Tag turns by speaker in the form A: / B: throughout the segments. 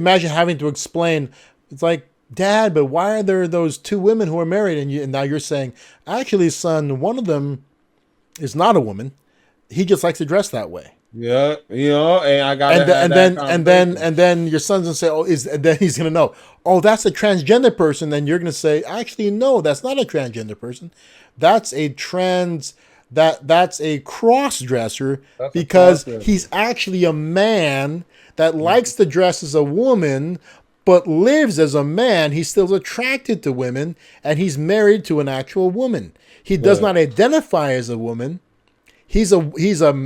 A: imagine having to explain. It's like, Dad, but why are there those two women who are married? And now you're saying, actually, son, one of them is not a woman. He just likes to dress that way.
B: Yeah, and I gotta have that conversation.
A: And then your son's gonna say, oh, and then he's gonna know, oh, that's a transgender person. Then you're gonna say, actually, no, that's not a transgender person. That's a that's a cross dresser
B: That's a
A: because
B: process.
A: he's actually a man that likes to dress as a woman, but lives as a man. He's still attracted to women, and he's married to an actual woman. He does
B: Right.
A: not identify as a woman. He's a he's a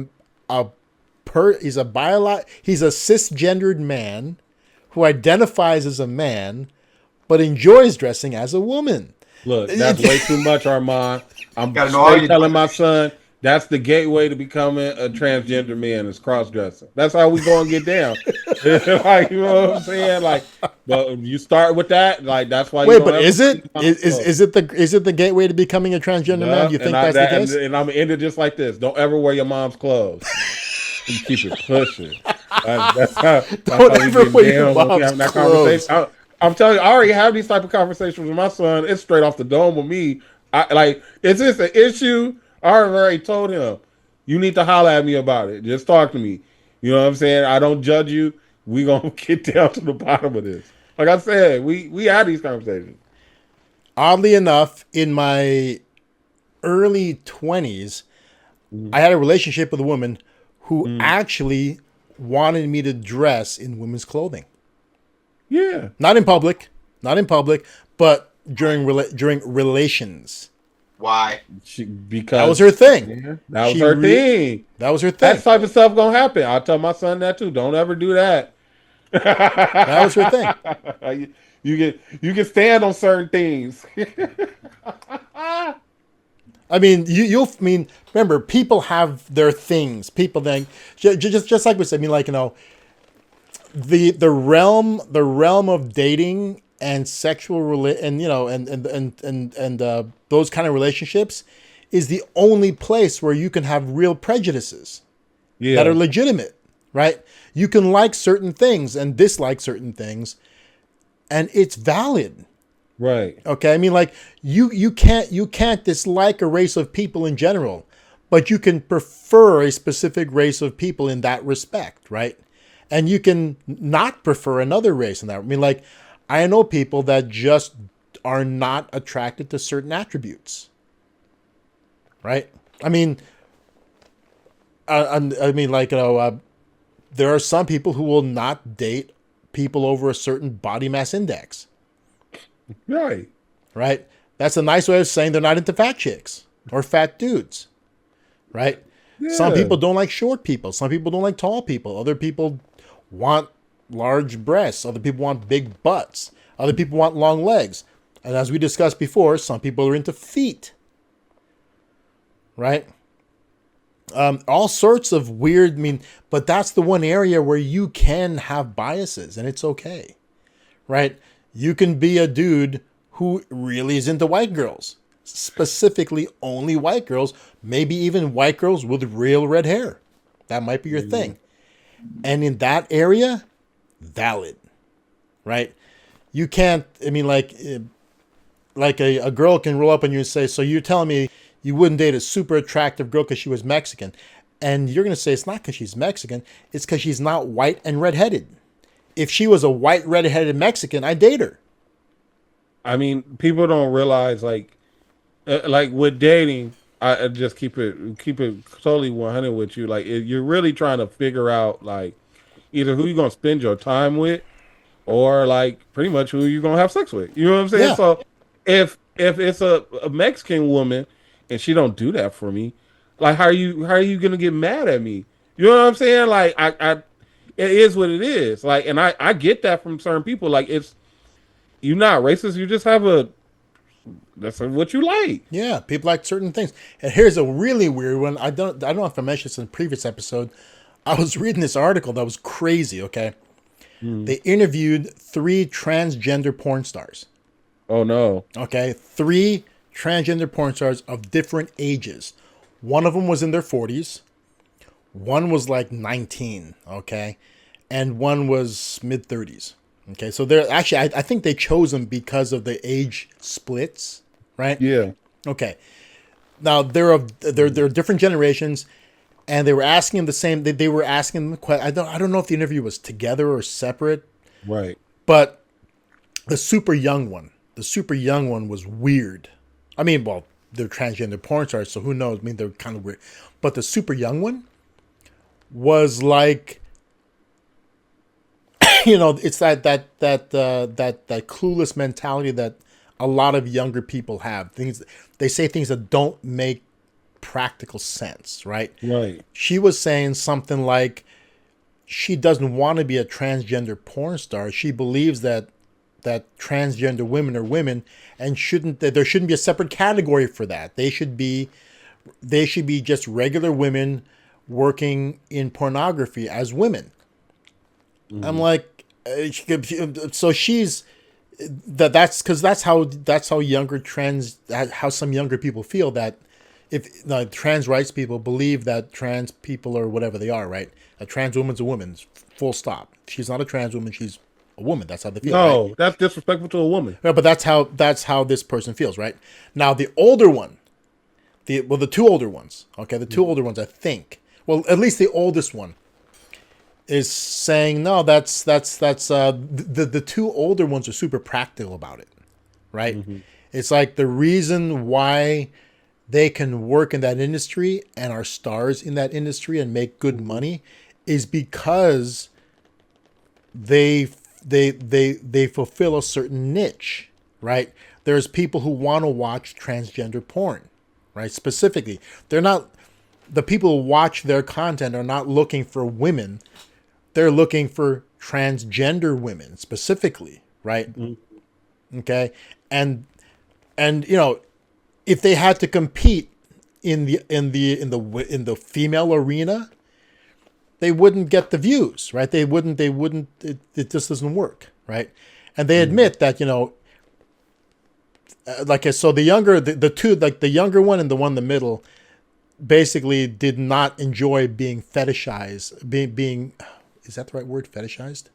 A: cisgendered man who identifies as a man but enjoys dressing as a woman.
B: Look, that's way too much, Armand. I'm
C: Gotta know all
B: straight
C: you-
B: telling my son that's the gateway to becoming a transgender man is cross dressing. That's how we gonna get down. Like, you know what I'm saying? Like, but you start with that, like that's why.
A: Wait, but is it is it the gateway to becoming a transgender man? You think that's the case?
B: And I'm gonna end it just like this. Don't ever wear your mom's clothes. You keep it pushing. That's how
A: Ever
B: we
A: wear
B: get
A: your
B: down when we
A: mom's
B: having that
A: clothes.
B: conversation. I'm telling you, I already have these type of conversations with my son. It's straight off the dome with me. Is this an issue? I already told him, you need to holler at me about it. Just talk to me. You know what I'm saying? I don't judge you. We gonna get down to the bottom of this. Like I said, we had these conversations.
A: Oddly enough, in my early 20s, I had a relationship with a woman who actually wanted me to dress in women's clothing.
B: Yeah.
A: Not in public, but during relations.
C: Why?
B: Because
A: That was her thing.
B: Yeah, that was her thing.
A: That was her thing.
B: That type of stuff gonna happen. I tell my son that too. Don't ever do that.
A: That was her thing.
B: You can stand on certain things.
A: I mean, remember, people have their things. People think just like we said. I mean, like, the realm of dating and sexual and those kind of relationships is the only place where you can have real prejudices that are legitimate, right? You can like certain things and dislike certain things, and it's valid.
B: Right.
A: Okay. I mean, like, you can't dislike a race of people in general, but you can prefer a specific race of people in that respect, right? And you can not prefer another race in that. I mean, like, I know people that just are not attracted to certain attributes, right? I mean, there are some people who will not date people over a certain body mass index.
B: Right.
A: Right? That's a nice way of saying they're not into fat chicks or fat dudes. Right?
B: Yeah.
A: Some people don't like short people. Some people don't like tall people. Other people want large breasts. Other people want big butts. Other people want long legs. And as we discussed before, some people are into feet. Right? All sorts of weird, but that's the one area where you can have biases and it's okay. Right? You can be a dude who really is into white girls, specifically only white girls, maybe even white girls with real red hair. That might be your thing. And in that area, valid, right? You can't, like a girl can roll up on you and say, so you're telling me you wouldn't date a super attractive girl because she was Mexican. And you're going to say it's not because she's Mexican. It's because she's not white and redheaded. If she was a white, red-headed Mexican, I'd date her.
B: I mean, people don't realize, like with dating, I just keep it totally 100 with you. Like, you're really trying to figure out, like, either who you're gonna spend your time with, or like pretty much who you're gonna have sex with. You know what I'm saying?
A: Yeah.
B: So if it's a Mexican woman and she don't do that for me, like, how are you gonna get mad at me? You know what I'm saying? Like, I it is what it is. Like, and I get that from certain people. Like, you're not racist. You just have that's what you like.
A: Yeah, people like certain things. And here's a really weird one. I don't know if I mentioned this in a previous episode. I was reading this article that was crazy, okay? They interviewed 3 transgender porn stars.
B: Oh no.
A: Okay, 3 transgender porn stars of different ages. One of them was in their 40s. One was like 19, okay? And one was mid 30s. Okay, so they're actually, I think they chose them because of the age splits, right?
B: Yeah.
A: Okay. Now they're different generations, and they were asking them the same. They were asking them. I don't know if the interview was together or separate,
B: Right.
A: but the super young one was weird. I mean, well, they're transgender porn stars, so who knows? I mean, they're kind of weird. But the super young one was like, it's that clueless mentality that a lot of younger people have. They say things that don't make practical sense, right?
B: Right.
A: She was saying something like she doesn't want to be a transgender porn star. She believes that transgender women are women and there shouldn't be a separate category for that. They should be just regular women working in pornography as women. Mm-hmm. I'm like, so she's that's because that's how how some younger people feel, that if trans rights people believe that trans people are whatever they are, right? A trans woman's a woman, full stop. She's not a trans woman, she's a woman. That's how they feel.
B: No,
A: right?
B: That's disrespectful to a woman.
A: Yeah, but that's how this person feels, right? Now the older one, the two older ones, okay, the two older ones, I think. Well, at least the oldest one is saying no. The two older ones are super practical about it, right? Mm-hmm. It's like the reason why they can work in that industry and are stars in that industry and make good money is because they fulfill a certain niche, right? There's people who want to watch transgender porn, right? Specifically, they're not, the people who watch their content are not looking for women. They're looking for transgender women specifically, right? Mm-hmm. Okay. And if they had to compete in the female arena, they wouldn't get the views, right? They wouldn't, it just doesn't work, right? And they admit that, so the younger one and the one in the middle basically did not enjoy being fetishized, being, is that the right word? Fetishized?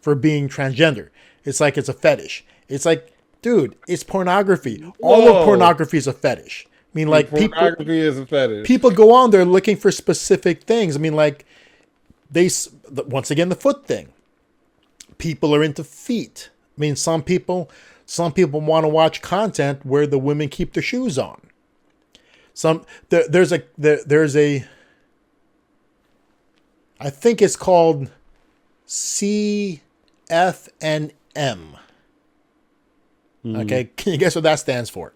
A: For being transgender. It's like it's a fetish. It's like, dude, it's pornography. Whoa. All of pornography is a fetish. I mean, like,
B: pornography is a fetish.
A: People go on there looking for specific things. I mean, like, once again, the foot thing. People are into feet. I mean, some people want to watch content where the women keep their shoes on. There's a I think it's called CFNM. Okay, can you guess what that stands for?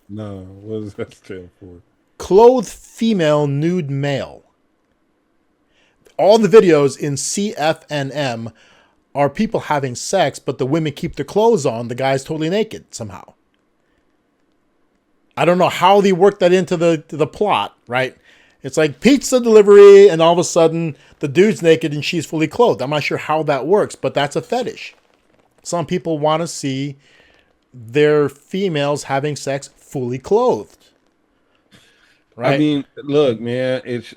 B: No, what does that stand for?
A: Clothed female, nude male. All the videos in CFNM are people having sex, but the women keep their clothes on. The guy's totally naked somehow. I don't know how they work that into the plot, right? It's like pizza delivery, and all of a sudden the dude's naked and she's fully clothed. I'm not sure how that works, but that's a fetish. Some people want to see their females having sex fully clothed. Right?
B: I mean, look, man, it's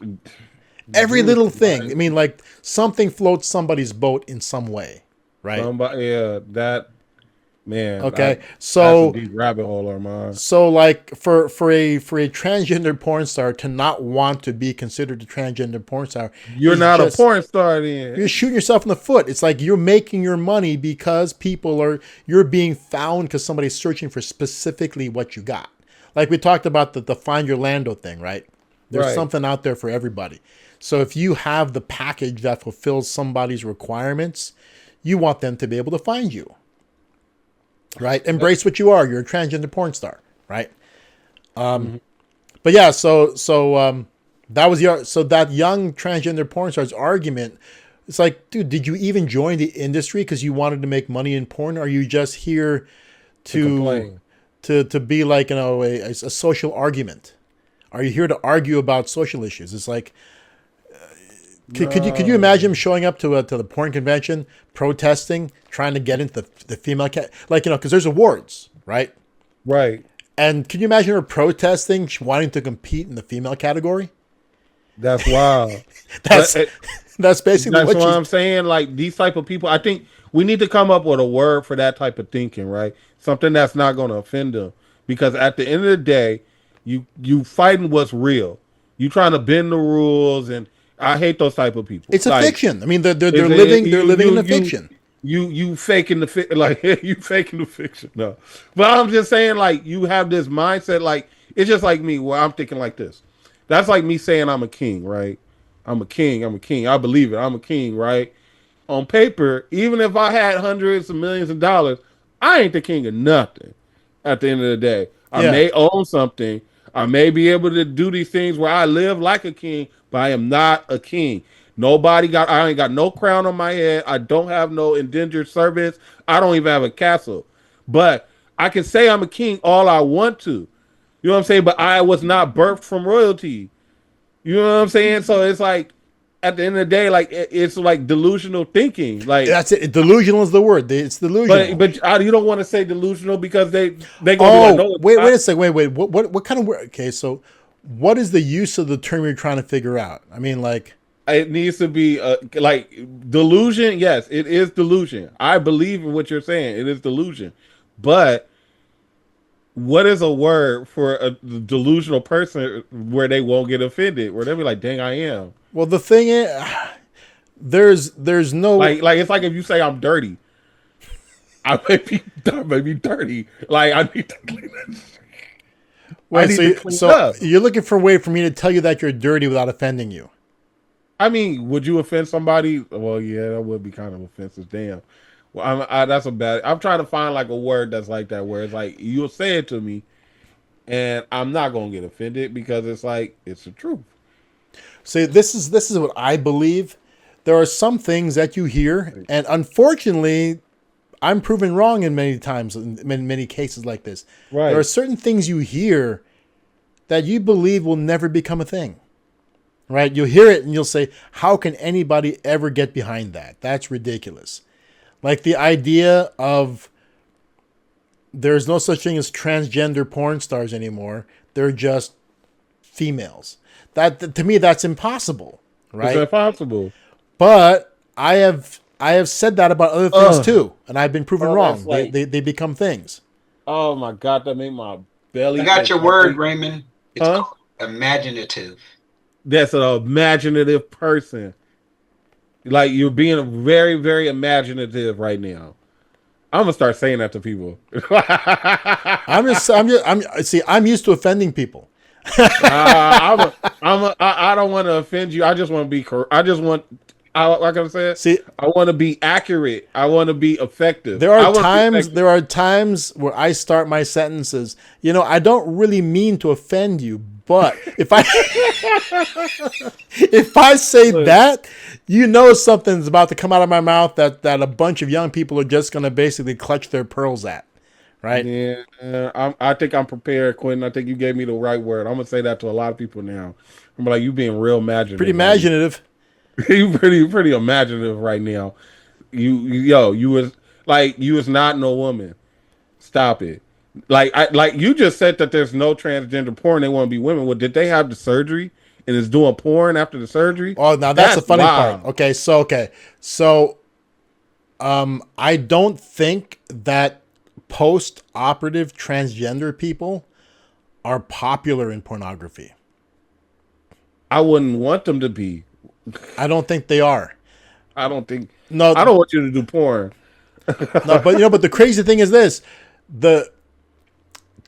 A: every little thing. I mean, like, something floats somebody's boat in some way, right?
B: That, man.
A: Okay, so
B: that's a deep rabbit hole, Armand.
A: So, like, for a transgender porn star to not want to be considered a transgender porn star,
B: you're not a porn star. Then
A: you're shooting yourself in the foot. It's like you're making your money because you're being found because somebody's searching for specifically what you got. Like we talked about the Find Your Lando thing, right? There's something out there for everybody. So if you have the package that fulfills somebody's requirements, you want them to be able to find you. Right? Embrace what you are. You're a transgender porn star, right? But yeah, so that was that young transgender porn star's argument. It's like, dude, did you even join the industry because you wanted to make money in porn? Or are you just here to be like, a social argument? Are you here to argue about social issues? It's like, could you imagine him showing up to the porn convention, protesting, trying to get into the female because there's awards, right?
B: Right.
A: And can you imagine her protesting, wanting to compete in the female category?
B: That's wild.
A: That's basically
B: That's
A: what
B: what
A: she's.
B: I'm saying. Like these type of people, I think we need to come up with a word for that type of thinking, right? Something that's not going to offend them, because at the end of the day, you fighting what's real. You trying to bend the rules, and I hate those type of people.
A: It's a
B: Like,
A: fiction. I mean, they're
B: is it,
A: living in a fiction.
B: you faking like you faking the fiction. No, but I'm just saying, like, you have this mindset. Like, it's just like me, where I'm thinking like this. That's like me saying I'm a king, right? I'm a king. I'm a king. I believe it. I'm a king, right? On paper, even if I had hundreds of millions of dollars, I ain't the king of nothing. At the end of the day, I
A: Yeah.
B: may own something. I may be able to do these things where I live like a king, but I am not a king. I ain't got no crown on my head. I don't have no indentured servants. I don't even have a castle. But I can say I'm a king all I want to. You know what I'm saying? But I was not birthed from royalty. You know what I'm saying? So it's like, at the end of the day, like it's like delusional thinking. Like,
A: That's it. Delusional is the word. It's delusional.
B: you don't want to say delusional because they gonna be like,
A: Oh,
B: no, it's
A: wait
B: not.
A: a second. Wait. What kind of word? Okay, so what is the use of the term you're trying to figure out? I mean, like,
B: It needs to be like delusion. Yes, it is delusion. I believe in what you're saying. It is delusion, but what is a word for a delusional person where they won't get offended? Where they'll be like, "Dang, I am."
A: well, the thing is, there's no.
B: Like it's like if you say I'm dirty, I may be dirty. Like I need to clean it. I
A: Wait,
B: need to clean
A: so
B: up.
A: you're looking for a way for me to tell you that you're dirty without offending you.
B: I mean, would you offend somebody? Well, yeah, that would be kind of offensive. Damn. Well, that's a bad. I'm trying to find like a word that's like that, where it's like you'll say it to me, and I'm not gonna get offended because it's like it's the truth.
A: See, this is what I believe. There are some things that you hear, and unfortunately, I'm proven wrong in many times, in many cases like this.
B: Right.
A: There are certain things you hear that you believe will never become a thing. Right? You'll hear it and you'll say, how can anybody ever get behind that? That's ridiculous. Like the idea of there's no such thing as transgender porn stars anymore. They're just females. That to me, that's impossible. Right?
B: It's impossible.
A: But I have said that about other things too, and I've been proven wrong.
B: Like,
A: They become things.
B: oh my god, that made my belly.
C: I got your word, Raymond. It's called imaginative.
B: That's an imaginative person. Like you're being very, very imaginative right now. I'm gonna start saying that to people.
A: I'm used to offending people.
B: I don't want to offend you. I just want to be. Like I said,
A: See,
B: I want to be accurate. I want to be effective.
A: There are times where I start my sentences. I don't really mean to offend you, but if I say that, something's about to come out of my mouth that a bunch of young people are just going to basically clutch their pearls at, right?
B: Yeah, I think I'm prepared, Quentin. I think you gave me the right word. I'm gonna say that to a lot of people now. I'm like, you being real imaginative.
A: Pretty imaginative.
B: You pretty imaginative right now. You was not no woman. Stop it. Like you just said that there's no transgender porn. They want to be women. Well, did they have the surgery and is doing porn after the surgery?
A: Oh, now that's the funny part. Okay, so I don't think that post-operative transgender people are popular in pornography.
B: I wouldn't want them to be.
A: I don't think they are.
B: I don't think.
A: No,
B: I don't want you to do porn.
A: No, but the crazy thing is this: the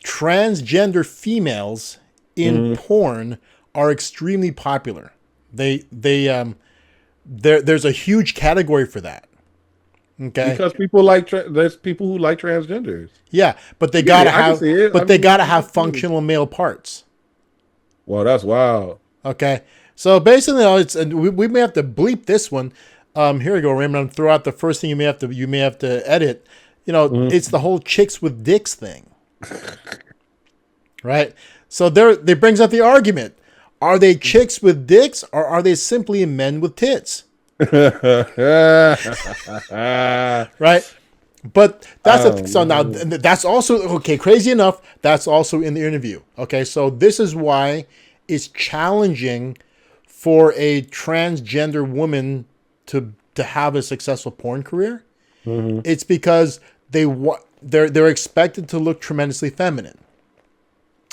A: transgender females in porn are extremely popular. There's a huge category for that. Okay,
B: because there's people who like transgenders.
A: Yeah, but they gotta have functional male parts.
B: Well, that's wild.
A: Okay, so basically, we may have to bleep this one. Here we go, Raymond. Throw out the first thing you may have to edit. It's the whole chicks with dicks thing, right? So they brings up the argument: are they chicks with dicks, or are they simply men with tits? Right? But that's also okay. Crazy enough, that's also in the interview. Okay, so this is why it's challenging for a transgender woman to have a successful porn career, it's because they're expected to look tremendously feminine.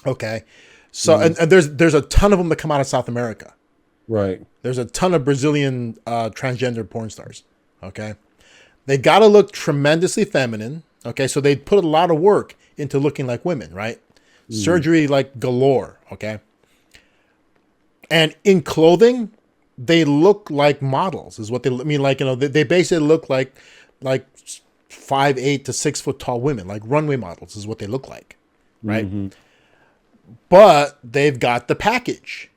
A: Okay, so and there's a ton of them that come out of South America.
B: Right.
A: There's a ton of Brazilian transgender porn stars. Okay, they got to look tremendously feminine. Okay, so they put a lot of work into looking like women, right? Surgery like galore. Okay, and in clothing, they look like models. Is what they mean. Like, they basically look like 5'8" to 6 foot tall women, like runway models. Is what they look like, right? But they've got the package.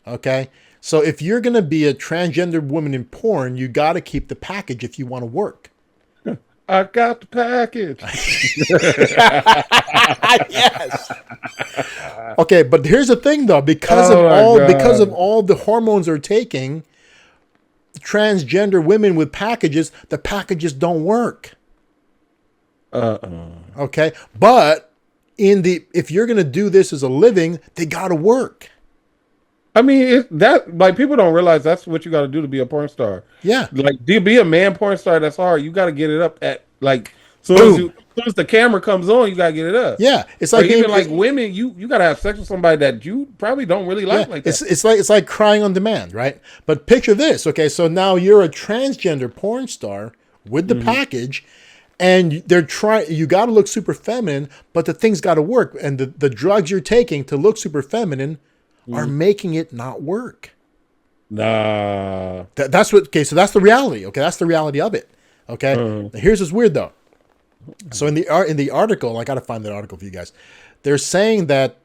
A: Okay, so if you're gonna be a transgender woman in porn, you got to keep the package if you want to work.
B: I got the package.
A: Yes. Okay, but here's the thing, though, because of all the hormones they're taking, transgender women with packages, the packages don't work. Okay, but if you're gonna do this as a living, they gotta work.
B: I mean, people don't realize that's what you got to do to be a porn star.
A: Yeah,
B: like to be a man porn star, that's hard. You got to get it up at like soon as the camera comes on, you got to get it up.
A: Yeah, it's like
B: even like women, you got to have sex with somebody that you probably don't really like that.
A: It's like crying on demand, right? But picture this, okay? So now you're a transgender porn star with the package, and you got to look super feminine, but the thing's got to work, and the drugs you're taking to look super feminine are making it not work.
B: Nah.
A: That's what. Okay, so that's the reality. Okay, that's the reality of it. Okay. Now here's what's weird though. So in the article, I got to find that article for you guys. They're saying that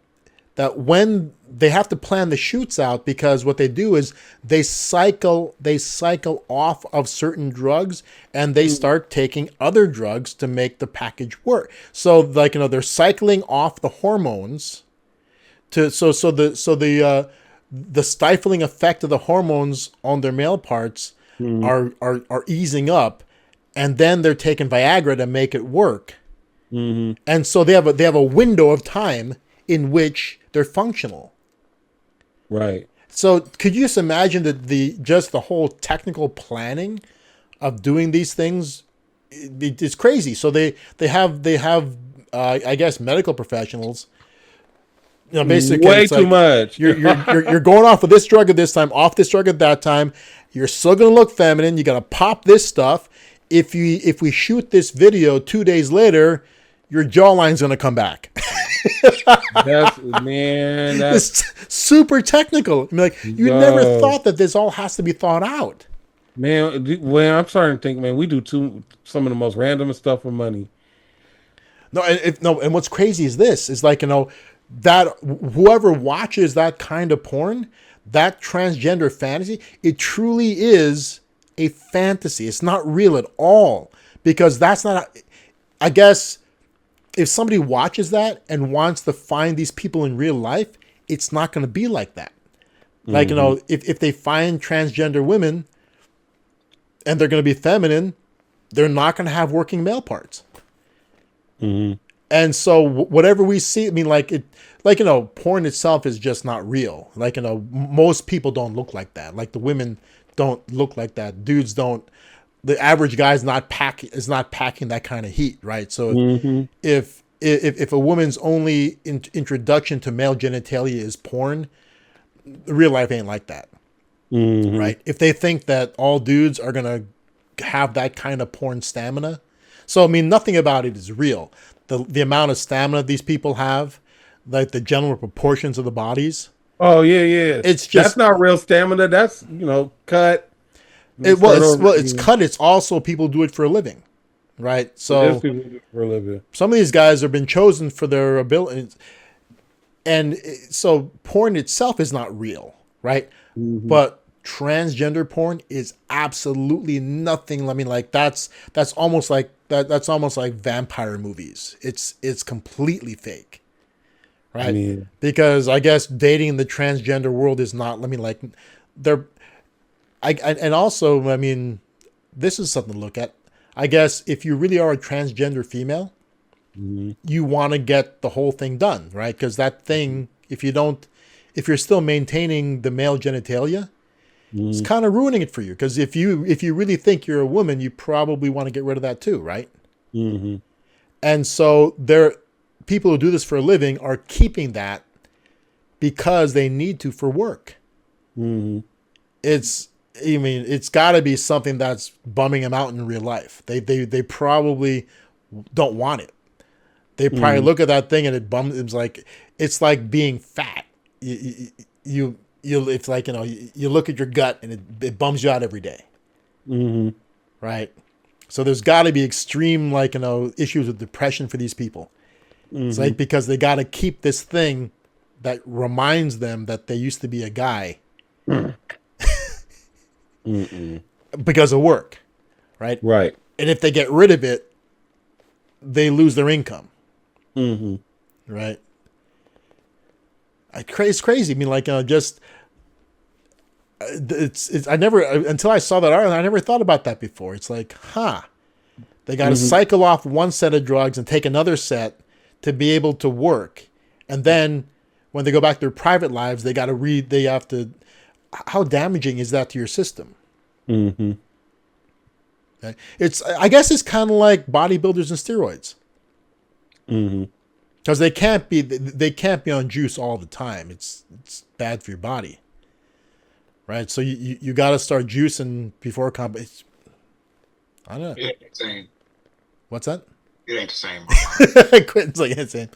A: when they have to plan the shoots out, because what they do is they cycle off of certain drugs and they start taking other drugs to make the package work. So like, they're cycling off the hormones the stifling effect of the hormones on their male parts are easing up, and then they're taking Viagra to make it work. And so they have a window of time in which they're functional.
B: Right.
A: So could you just imagine that the whole technical planning of doing these things? It's crazy. So they have I guess medical professionals. Basically,
B: way too much.
A: You're going off of this drug at this time, off this drug at that time. You're still gonna look feminine. You gotta pop this stuff. If we shoot this video 2 days later, your jawline's gonna come back. It's super technical. I mean, like, you never thought that this all has to be thought out.
B: Man, well, I'm starting to think, man, we do some of the most random stuff for money.
A: And what's crazy is this is like, that whoever watches that kind of porn, that transgender fantasy, it truly is a fantasy. It's not real at all, because that's not, I guess, if somebody watches that and wants to find these people in real life, it's not going to be like that. Like, if they find transgender women and they're going to be feminine, they're not going to have working male parts. And so whatever we see, I mean, porn itself is just not real. Like, most people don't look like that. Like, the women don't look like that. Dudes don't. The average guy is not packing that kind of heat, right? So if a woman's only introduction to male genitalia is porn, real life ain't like that, right? If they think that all dudes are gonna have that kind of porn stamina, so I mean, nothing about it is real. The amount of stamina these people have, like the general proportions of the bodies.
B: Oh yeah.
A: It's just, that's
B: not real stamina. That's cut.
A: It's cut. It's also people do it for a living, right? So
B: people do it for a living.
A: Some of these guys have been chosen for their abilities, and so porn itself is not real, right? But transgender porn is absolutely nothing. I mean, like that's almost like vampire movies. It's completely fake, right? I mean, because I guess dating the transgender world is not. I mean, like and also, I mean, this is something to look at. I guess if you really are a transgender female, you want to get the whole thing done, right? Because that thing, if you're still maintaining the male genitalia, It's kind of ruining it for you, because if you really think you're a woman, you probably want to get rid of that too, right?
B: Mm-hmm.
A: And so people who do this for a living are keeping that because they need to for work.
B: Mm-hmm.
A: It's got to be something that's bumming them out in real life. They probably don't want it. They probably look at that thing and it bums. It's like being fat. You it's like, you look at your gut and it bums you out every day.
B: Mm-hmm.
A: Right. So there's got to be extreme, issues with depression for these people. Mm-hmm. It's like, because they got to keep this thing that reminds them that they used to be a guy because of work. Right.
B: Right.
A: And if they get rid of it, they lose their income.
B: Mm-hmm.
A: Right. It's crazy. I mean, I never, until I saw that article, I never thought about that before. It's like, they got to cycle off one set of drugs and take another set to be able to work. And then when they go back to their private lives, they have to, how damaging is that to your system?
B: Mm-hmm.
A: Okay. I guess it's kind of like bodybuilders and steroids.
B: Mm-hmm.
A: Because they can't be on juice all the time. It's bad for your body. Right, so you got to start juicing before competition. I don't know.
C: It ain't the same.
A: What's that?
C: It ain't the same.
A: Quentin's like insane.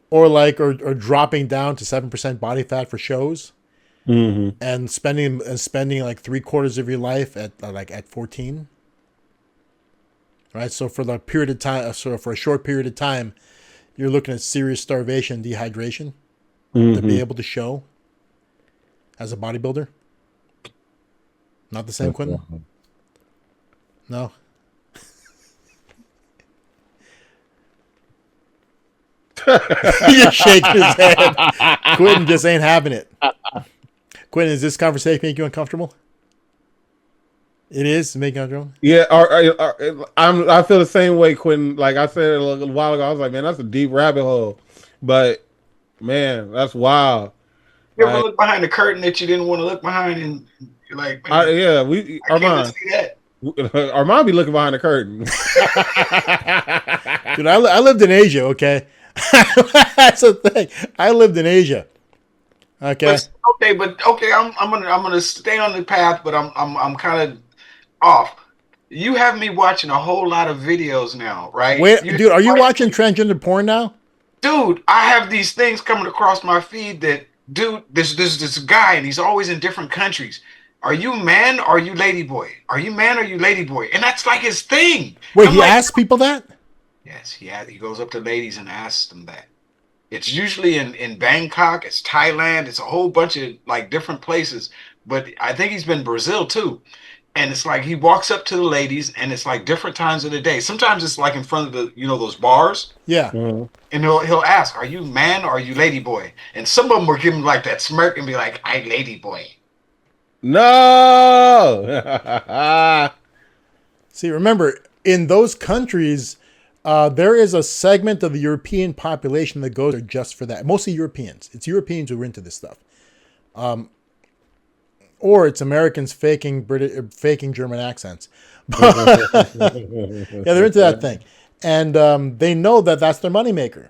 A: Or dropping down to 7% body fat for shows, and spending like 3/4 of your life at 14. Right, so for the period of time, for a short period of time, you're looking at serious starvation, dehydration, to be able to show as a bodybuilder. Not the same, Quentin? No. You're shaking his head. Quentin just ain't having it. Quentin, is this conversation make you uncomfortable? It is to make you uncomfortable?
B: Yeah, I feel the same way, Quentin. Like I said a little while ago, I was like, man, that's a deep rabbit hole. But man, that's wild.
C: You ever look behind the curtain that you didn't want to look behind, and you're like, man,
B: Armand,
C: see that.
B: Armand be looking behind the curtain.
A: Dude, I lived in Asia, okay? That's the thing. I lived in Asia. Okay.
C: But I'm gonna stay on the path, but I'm kind of off. You have me watching a whole lot of videos now, right?
A: Wait, dude, are you watching transgender porn now?
C: Dude, I have these things coming across my feed that, dude, this guy, and he's always in different countries. Are you man or are you lady boy? Are you man or are you lady boy? And that's like his thing.
A: Wait, he asks people that?
C: Yes, he goes up to ladies and asks them that. It's usually in Bangkok, it's Thailand, it's a whole bunch of like different places. But I think he's been Brazil too. And it's like he walks up to the ladies, and it's like different times of the day. Sometimes it's like in front of those bars.
A: Yeah.
B: Mm-hmm.
C: And he'll ask, are you man or are you lady boy? And some of them will give him like that smirk and be like, I lady boy.
B: No.
A: See, remember, in those countries, there is a segment of the European population that goes there just for that. Mostly Europeans. It's Europeans who are into this stuff. Or it's Americans faking German accents. Yeah, they're into that thing. And they know that that's their moneymaker.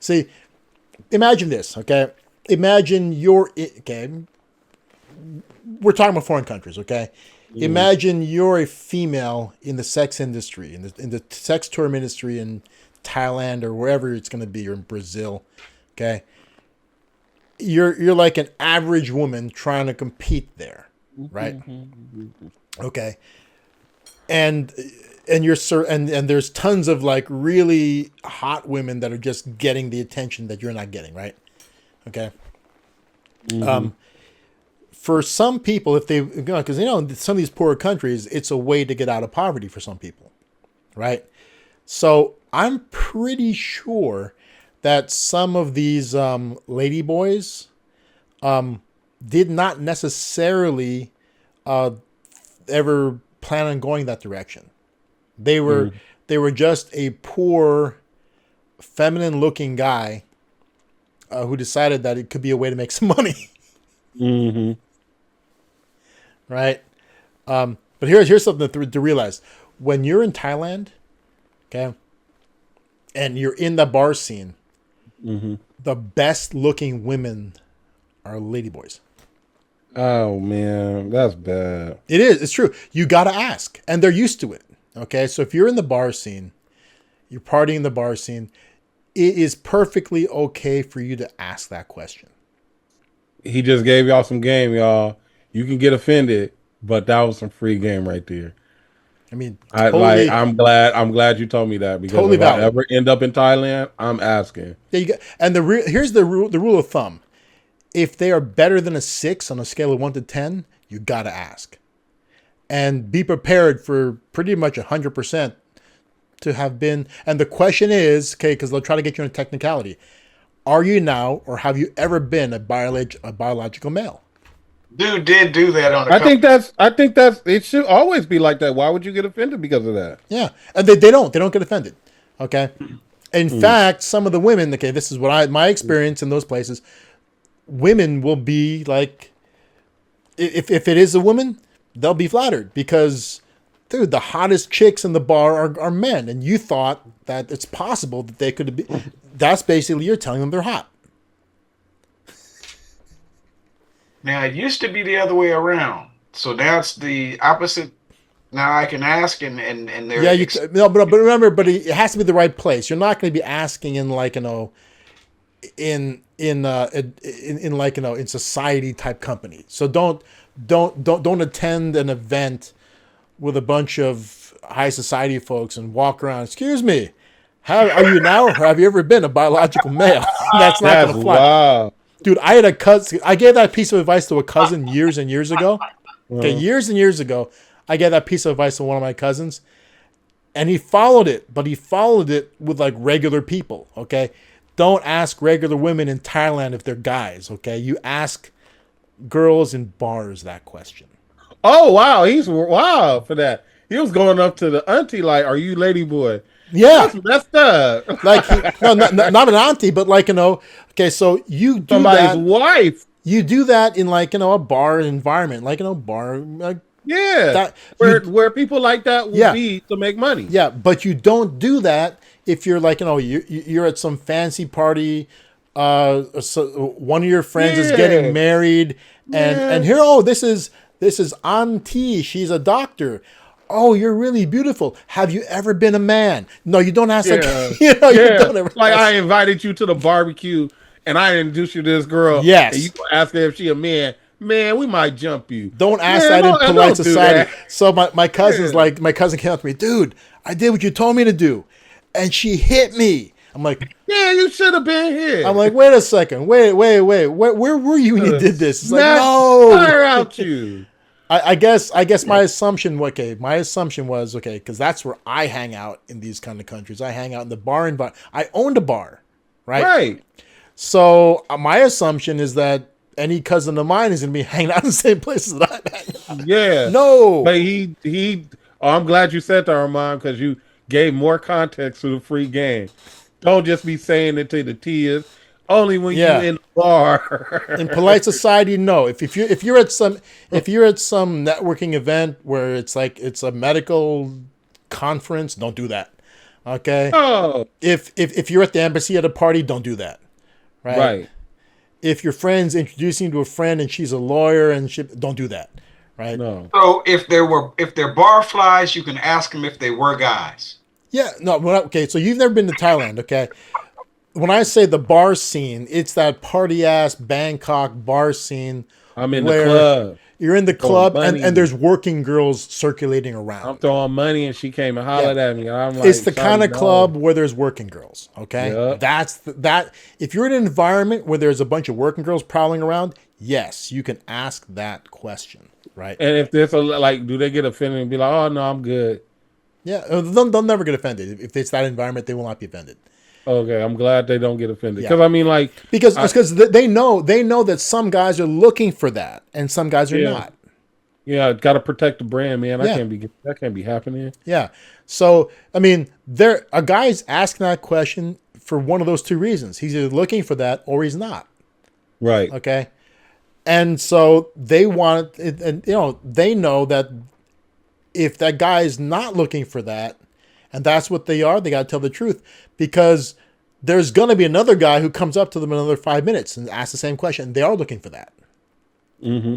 A: See, imagine this, okay? Imagine we're talking about foreign countries, okay? Imagine you're a female in the sex industry, in the sex tourism industry in Thailand or wherever it's going to be, or in Brazil, okay? You're like an average woman trying to compete there, right? Okay, and there's tons of like really hot women that are just getting the attention that you're not getting, right? Okay. For some people, if they, because some of these poorer countries, it's a way to get out of poverty for some people, right? So I'm pretty sure that some of these lady boys did not necessarily ever plan on going that direction. They were just a poor, feminine-looking guy who decided that it could be a way to make some money. right? But here's something to realize: when you're in Thailand, okay, and you're in the bar scene, the best looking women are ladyboys.
B: Oh man, that's bad.
A: It is. It's true. You got to ask, and they're used to it. Okay, so if you're in the bar scene, you're partying in the bar scene, it is perfectly okay for you to ask that question.
B: He just gave y'all some game, y'all. You can get offended, but that was some free game right there.
A: I mean,
B: I'm glad you told me that, because
A: totally
B: if I
A: valid.
B: ever end up in Thailand, I'm asking.
A: Yeah, and here's the rule of thumb: if they are better than a 6 on a scale of 1 to 10, you got to ask, and be prepared for pretty much 100% to have been. And the question is, okay, because they'll try to get you in a technicality: are you now, or have you ever been a biological male?
C: Dude did do that on a
B: I
C: couple.
B: think that's it should always be like that. Why would you get offended because of that?
A: Yeah, and they don't get offended. Okay, in fact, some of the women, okay, this is what my experience in those places, women will be like, if it is a woman, they'll be flattered because, dude, the hottest chicks in the bar are men, and you thought that it's possible that they could be. That's basically you're telling them they're hot.
C: Now it used to be the other way around, so now it's the opposite. Now I can ask, and they're
A: Yeah, no, but remember, but it has to be the right place. You're not going to be asking in like in like in society type company. So don't attend an event with a bunch of high society folks and walk around. Excuse me, are you now, or have you ever been a biological male? That's not going to fly.
B: Wow.
A: Dude, I had a cousin. I gave that piece of advice to a cousin years and years ago. Okay, years and years ago, I gave that piece of advice to one of my cousins, and he followed it, but he followed it with like regular people. Okay, don't ask regular women in Thailand if they're guys. Okay, you ask girls in bars that question.
B: Oh wow, he's wow for that. He was going up to the auntie like, "Are you lady boy?"
A: Yeah,
B: That's messed up.
A: like no, not an auntie, but like okay, so you do
B: Somebody's
A: that.
B: wife.
A: You do that in like a bar environment, like bar.
B: Yeah,
A: That
B: where people like that would be to make money.
A: Yeah, but you don't do that if you're like you're at some fancy party. So one of your friends is getting married, and here, this is auntie. She's a doctor. Oh, you're really beautiful. Have you ever been a man? No, you don't ask. You don't ever
B: like
A: ask.
B: I invited you to the barbecue and I introduced you to this girl.
A: Yes.
B: And you ask her if she a man. Man, we might jump you.
A: Don't ask that in polite society. So my cousin's like, my cousin came up to me, dude, I did what you told me to do, and she hit me. I'm like,
B: yeah, you should have been here.
A: I'm like, wait a second, wait. Where were you when you did this? It's like, no,
B: fire out you.
A: I guess my assumption was because that's where I hang out in these kind of countries. I hang out in the bar environment. I owned a bar, right?
B: Right.
A: So my assumption is that any cousin of mine is going to be hanging out in the same places that I'm hanging out.
B: Yeah.
A: No.
B: But I'm glad you said that, Armand, because you gave more context to the free game. Don't just be saying it to the tears. Only when you're in the bar.
A: In polite society, no. If you're at some networking event where it's like it's a medical conference, don't do that. Okay.
B: Oh.
A: If you're at the embassy at a party, don't do that. Right. If your friend's introducing you to a friend and she's a lawyer and don't do that. Right.
C: No. So if they're bar flies, you can ask them if they were guys.
A: Yeah. No. Okay. So you've never been to Thailand, okay? When I say the bar scene, it's that party ass Bangkok bar scene.
B: I'm in the club.
A: You're in the club and there's working girls circulating around.
B: I'm throwing money and she came and hollered at me. I'm like,
A: it's the kind of club where there's working girls. Okay. Yep. That's that. If you're in an environment where there's a bunch of working girls prowling around, yes, you can ask that question. Right.
B: And if there's do they get offended and be like, oh no, I'm good.
A: Yeah. They'll never get offended. If it's that environment, they will not be offended.
B: Okay, I'm glad they don't get offended because
A: because they know that some guys are looking for that and some guys are not.
B: Yeah, got to protect the brand, man. That can't be happening.
A: Yeah. So I mean, a guy's asking that question for one of those two reasons. He's either looking for that or he's not.
B: Right.
A: Okay. And so they want it, and they know that if that guy is not looking for that, and that's what they are, they got to tell the truth, because there's going to be another guy who comes up to them in another 5 minutes and asks the same question. They are looking for that.
B: Mm-hmm.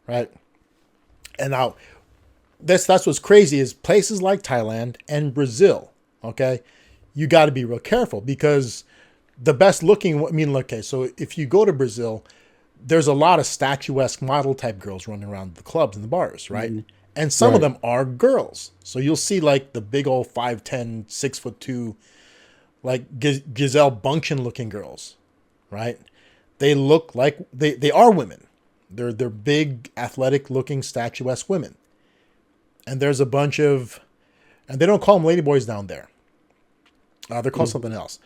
A: Right. And now that's what's crazy is places like Thailand and Brazil. Okay. You got to be real careful because the best looking, okay. So if you go to Brazil, there's a lot of statuesque model type girls running around the clubs and the bars. Right. Mm-hmm. And some of them are girls. So you'll see like the big old 5'10", 6'2", like Giselle Bundchen looking girls, right? They look like they are women. They're big, athletic looking, statuesque women. And there's a bunch of, and they don't call them ladyboys down there. They're called something else.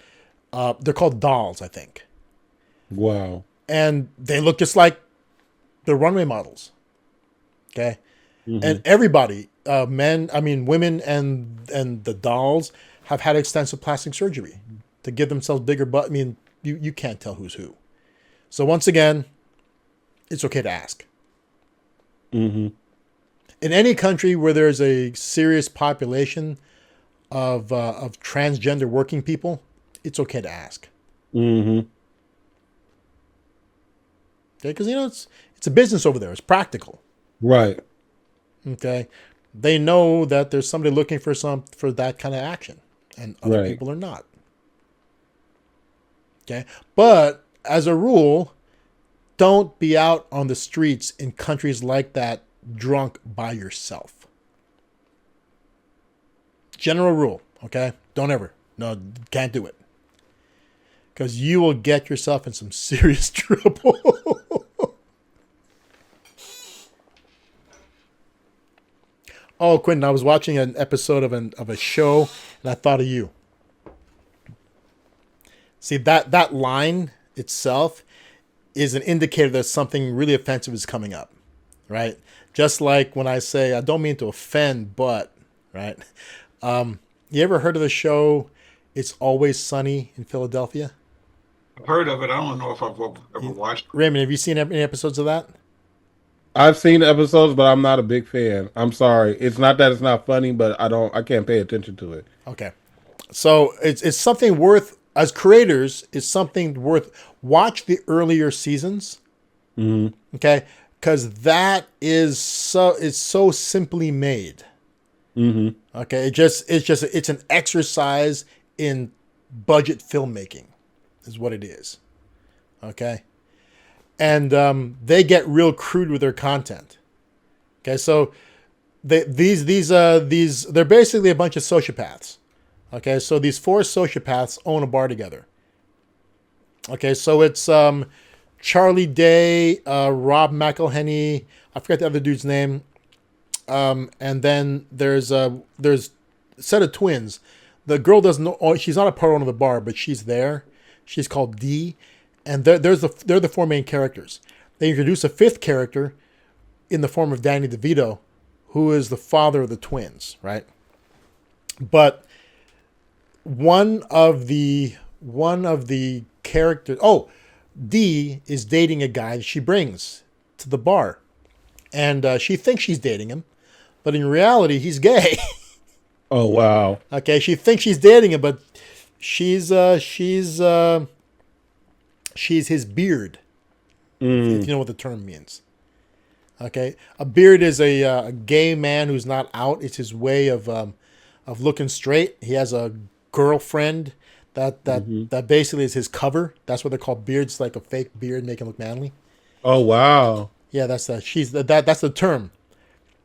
A: They're called dolls, I think.
B: Wow.
A: And they look just like the runway models. Okay. Mm-hmm. And everybody, women and the dolls have had extensive plastic surgery to give themselves bigger butt. You can't tell who's who. So once again, it's okay to ask.
B: Mm-hmm.
A: In any country where there's a serious population of transgender working people, it's okay to ask.
B: Mm-hmm.
A: Okay, because it's a business over there. It's practical.
B: Right.
A: Okay, they know that there's somebody looking for that kind of action, and other people are not. Okay, but as a rule, don't be out on the streets in countries like that drunk by yourself. General rule, okay? Don't ever. No, can't do it. Because you will get yourself in some serious trouble. Oh, Quentin, I was watching an episode of a show, and I thought of you. See, that line itself is an indicator that something really offensive is coming up, right? Just like when I say, I don't mean to offend, but, right? You ever heard of the show It's Always Sunny in Philadelphia?
C: I've heard of it. I don't know if I've ever watched it.
A: Raymond, have you seen any episodes of that?
B: I've seen episodes, but I'm not a big fan. I'm sorry. It's not that it's not funny, but I can't pay attention to it.
A: Okay. So it's something worth, as creators, it's something worth, watch the earlier seasons.
B: Mm-hmm.
A: Okay. Because that is it's so simply made.
B: Mm-hmm.
A: Okay. It's an exercise in budget filmmaking is what it is. Okay. And they get real crude with their content. Okay, so they're basically a bunch of sociopaths. Okay, so these four sociopaths own a bar together. Okay, so it's Charlie Day, Rob McElhenney, I forgot the other dude's name, and then there's a set of twins. The girl doesn't know, she's not a part owner of the bar, but she's there. She's called Dee. And they're the four main characters. They introduce a fifth character in the form of Danny DeVito, who is the father of the twins, right? But one of the characters, Dee is dating a guy that she brings to the bar, and she thinks she's dating him, but in reality, he's gay.
B: Oh wow!
A: Okay, she thinks she's dating him, but she's his beard, if you know what the term means. Okay, a beard is a gay man who's not out. It's his way of looking straight. He has a girlfriend that basically is his cover. That's what they're called, beards, like a fake beard, make him look manly.
B: Oh wow!
A: Yeah, that's that's the term.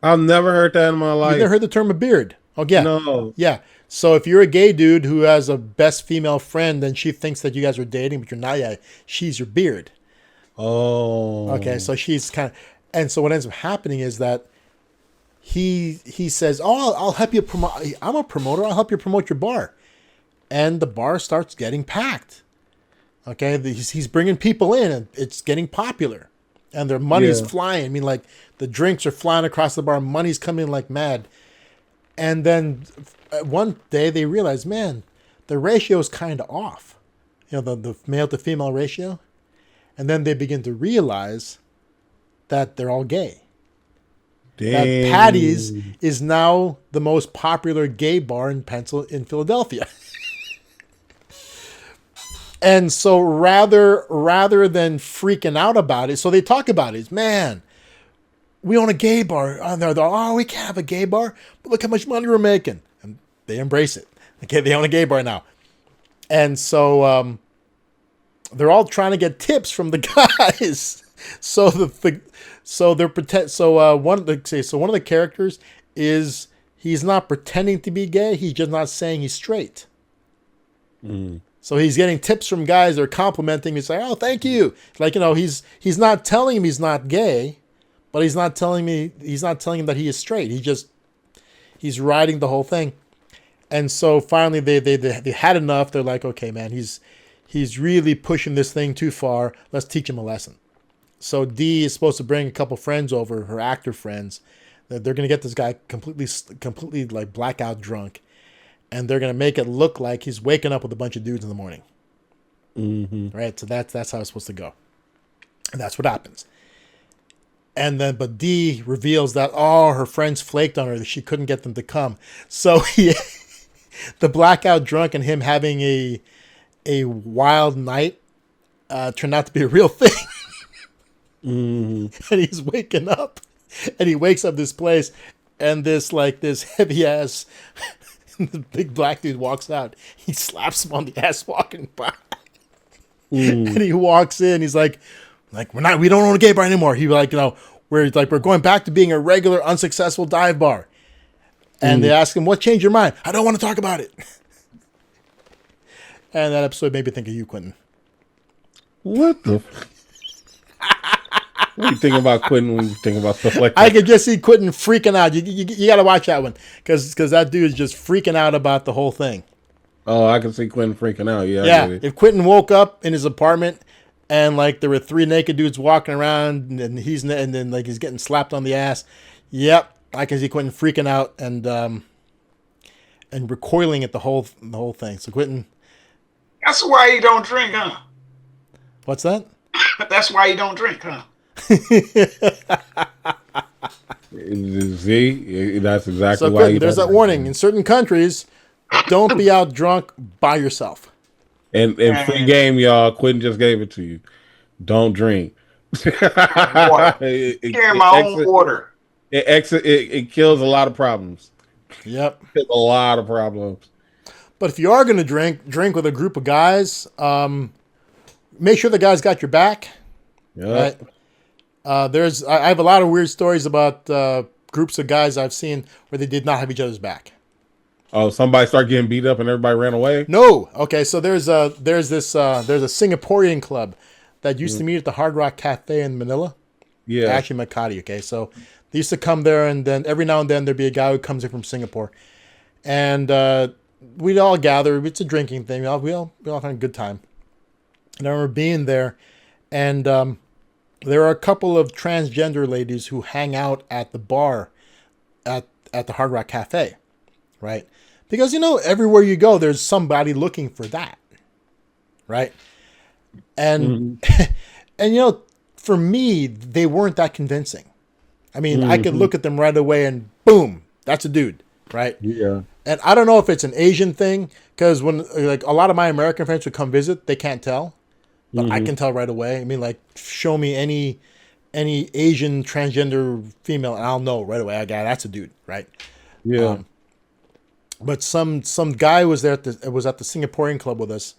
B: I've never heard that in my life.
A: You've never heard the term a beard? Oh yeah,
B: no.
A: Yeah. So if you're a gay dude who has a best female friend and she thinks that you guys are dating, but you're not yet, she's your beard.
B: Oh.
A: Okay, so she's kind of, and so what ends up happening is that he says, "Oh, I'll help you promote. I'm a promoter. I'll help you promote your bar," and the bar starts getting packed. Okay, he's bringing people in, and it's getting popular, and their money's flying. I mean, like the drinks are flying across the bar, money's coming like mad, and then one day they realize, man, the ratio is kind of off. You know, the male to female ratio. And then they begin to realize that they're all gay.
B: Dang.
A: That Patty's is now the most popular gay bar in Philadelphia. And so rather than freaking out about it, so they talk about it. Man, we own a gay bar. They're, oh, we can't have a gay bar, but look how much money we're making. And they embrace it. Okay, they own a gay bar now. And so they're all trying to get tips from the guys. So one of the characters is, he's not pretending to be gay. He's just not saying he's straight.
B: Mm.
A: So he's getting tips from guys that are complimenting him. He's like, oh, thank you. Like, he's not telling him he's not gay, but he's not telling him that he is straight. He's riding the whole thing. And so finally they had enough. They're like, okay, man, he's really pushing this thing too far. Let's teach him a lesson. So Dee is supposed to bring a couple friends over, her actor friends. They're going to get this guy completely like blackout drunk. And they're going to make it look like he's waking up with a bunch of dudes in the morning.
B: Mm-hmm.
A: Right? So that's how it's supposed to go. And that's what happens. And then, but Dee reveals that, her friends flaked on her, that she couldn't get them to come. So the blackout drunk and him having a wild night turned out to be a real thing.
B: Mm-hmm.
A: And he's waking up, and he wakes up this place, and this heavy ass the big black dude walks out. He slaps him on the ass walking by. And he walks in. He's like we don't own a gay bar anymore. He we're going back to being a regular unsuccessful dive bar. And they ask him, what changed your mind? I don't want to talk about it. And that episode made me think of you, Quentin.
B: What the? What do you think about Quentin when you think about stuff like that?
A: I could just see Quentin freaking out. You got to watch that one because that dude is just freaking out about the whole thing.
B: Oh, I can see Quentin freaking out. Yeah.
A: Yeah. If Quentin woke up in his apartment and there were 3 naked dudes walking around and he's getting slapped on the ass. Yep. I can see Quentin freaking out and recoiling at the whole thing. So Quentin.
C: That's why you don't drink, huh?
A: What's that?
C: That's why you don't drink, huh?
B: See, that's exactly why.
A: Quentin, there's that warning in certain countries: don't be out drunk by yourself.
B: And free game, y'all. Quentin just gave it to you. Don't drink.
C: Carry my own water.
B: It kills a lot of problems.
A: Yep,
B: kills a lot of problems.
A: But if you are going to drink with a group of guys, make sure the guys got your back.
B: Yeah.
A: Right? I have a lot of weird stories about groups of guys I've seen where they did not have each other's back.
B: Oh, somebody started getting beat up and everybody ran away?
A: No. Okay, so there's a Singaporean club that used to meet at the Hard Rock Cafe in Manila.
B: Yeah.
A: Actually, Makati. Okay, so they used to come there, and then every now and then there'd be a guy who comes in from Singapore, and we'd all gather. It's a drinking thing. We all had a good time. And I remember being there, and there are a couple of transgender ladies who hang out at the bar at the Hard Rock Cafe, right? Because, everywhere you go, there's somebody looking for that, right? And, and for me, they weren't that convincing. I mean, I could look at them right away and boom, that's a dude, right?
B: Yeah.
A: And I don't know if it's an Asian thing, because when a lot of my American friends would come visit, they can't tell. But I can tell right away. I mean, show me any Asian transgender female, and I'll know right away. That's a dude, right?
B: Yeah.
A: But some guy was there at the Singaporean club with us.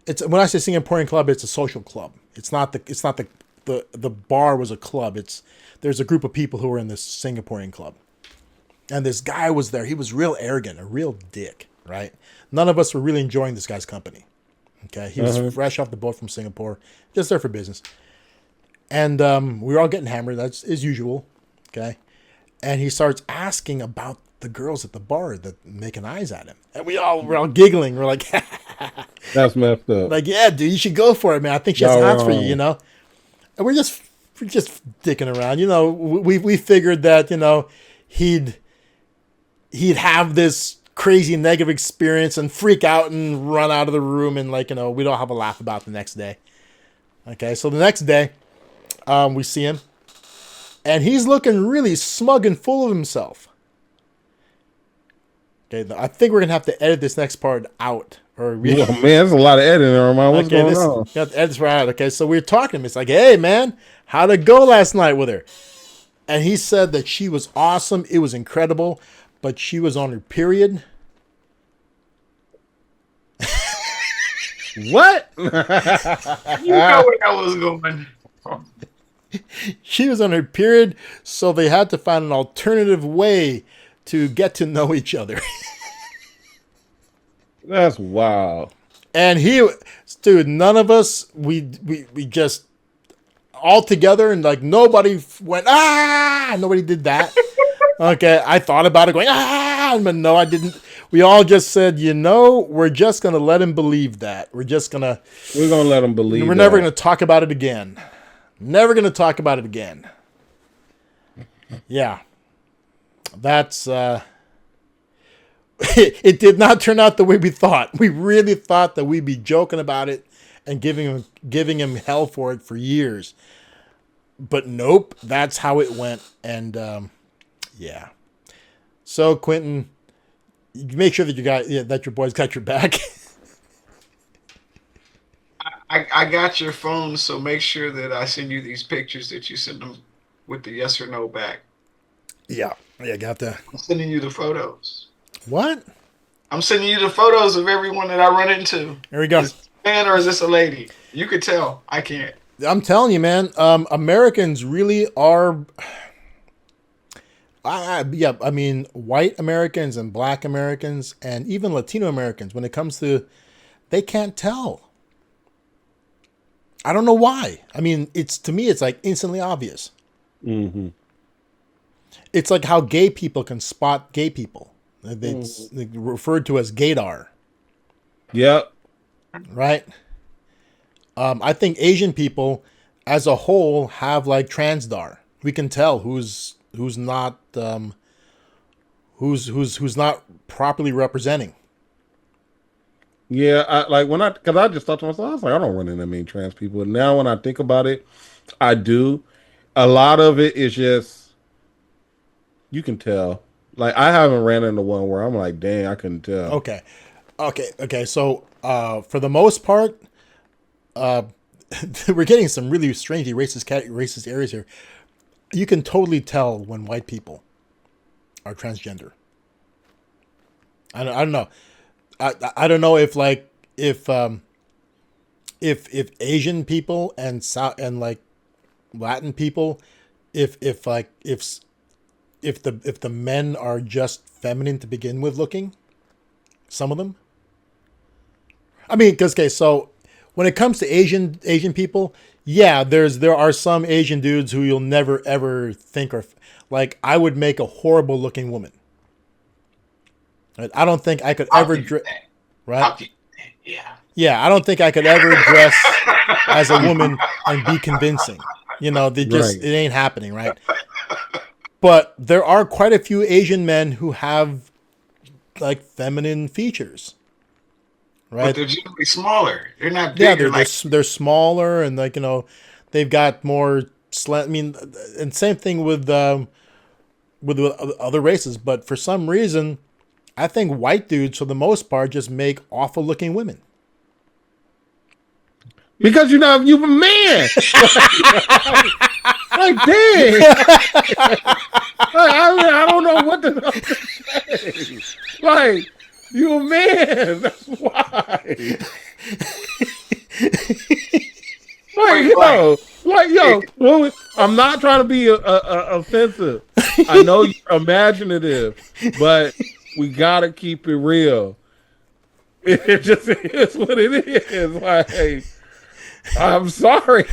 A: It's when I say Singaporean club, it's a social club. It's not the bar was a club. There's a group of people who were in this Singaporean club, and this guy was there. He was real arrogant, a real dick, right? None of us were really enjoying this guy's company. Okay, he was fresh off the boat from Singapore, just there for business. And we were all getting hammered, that's as usual. Okay, and he starts asking about the girls at the bar that making eyes at him, and we're all giggling. We're like,
B: that's messed up.
A: Like, yeah, dude, you should go for it, man. I think she has hands for you, And we're just dicking around, We figured that he'd have this crazy negative experience and freak out and run out of the room, and we'd all have a laugh about the next day. Okay, so the next day, we see him, and he's looking really smug and full of himself. Okay, I think we're gonna have to edit this next part out. Or
B: man, there's a lot of editing on mine. What's going on?
A: You have to edit this right out. Okay, so we're talking to him. It's like, hey man, how'd it go last night with her? And he said that she was awesome. It was incredible, but she was on her period.
B: What?
C: You know where that was going.
A: She was on her period, so they had to find an alternative way to get to know each other.
B: That's wild.
A: And dude, none of us, we just all together, and like nobody went, nobody did that. Okay, I thought about it going, but no, I didn't. We all just said, we're just going to let him believe that. We're going to
B: let him believe
A: We're never going to talk about it again. Never going to talk about it again. Yeah. That's, it did not turn out the way we thought. We really thought that we'd be joking about it and giving him hell for it for years. But nope, that's how it went. And, yeah. So Quentin, make sure that that your boys got your back.
C: I got your phone, so make sure that I send you these pictures that you send them with the yes or no back.
A: Yeah, got that.
C: I'm sending you the photos.
A: What?
C: I'm sending you the photos of everyone that I run into.
A: There we go.
C: Is this a man or is this a lady? You could tell. I can't.
A: I'm telling you, man. Americans really are. I mean, white Americans and black Americans and even Latino Americans, when it comes to, they can't tell. I don't know why. I mean, to me, it's like instantly obvious.
B: Mm-hmm.
A: It's like how gay people can spot gay people. It's referred to as gaydar.
B: Yep.
A: Right? I think Asian people as a whole have like transdar. We can tell who's not who's not properly representing.
B: Yeah, because I just thought to myself, I was like, I don't run into many trans people. And now when I think about it, I do. A lot of it is just, you can tell. Like, I haven't ran into one where I'm like, dang, I couldn't tell.
A: Okay. So, for the most part, we're getting some really strangely racist areas here. You can totally tell when white people are transgender. I don't know. I don't know if Asian people and like Latin people, if the men are just feminine to begin with looking, some of them. I mean, so when it comes to Asian people, yeah, there are some Asian dudes who you'll never ever think are like, I would make a horrible looking woman. I don't think I could ever dress. Right? Yeah, I don't think I could ever dress as a woman and be convincing. It ain't happening, right? But there are quite a few Asian men who have like feminine features, right?
C: But they're generally smaller. They're not bigger.
A: Yeah, they're smaller, and like they've got more slant. I mean, and same thing with other races. But for some reason, I think white dudes, for the most part, just make awful looking women.
B: Because you're a man. Like, dang. I don't know what to say. Like, you a man. That's why. Yo, I'm not trying to be offensive. I know you're imaginative, but we gotta keep it real. It just is what it is. Like, I'm sorry.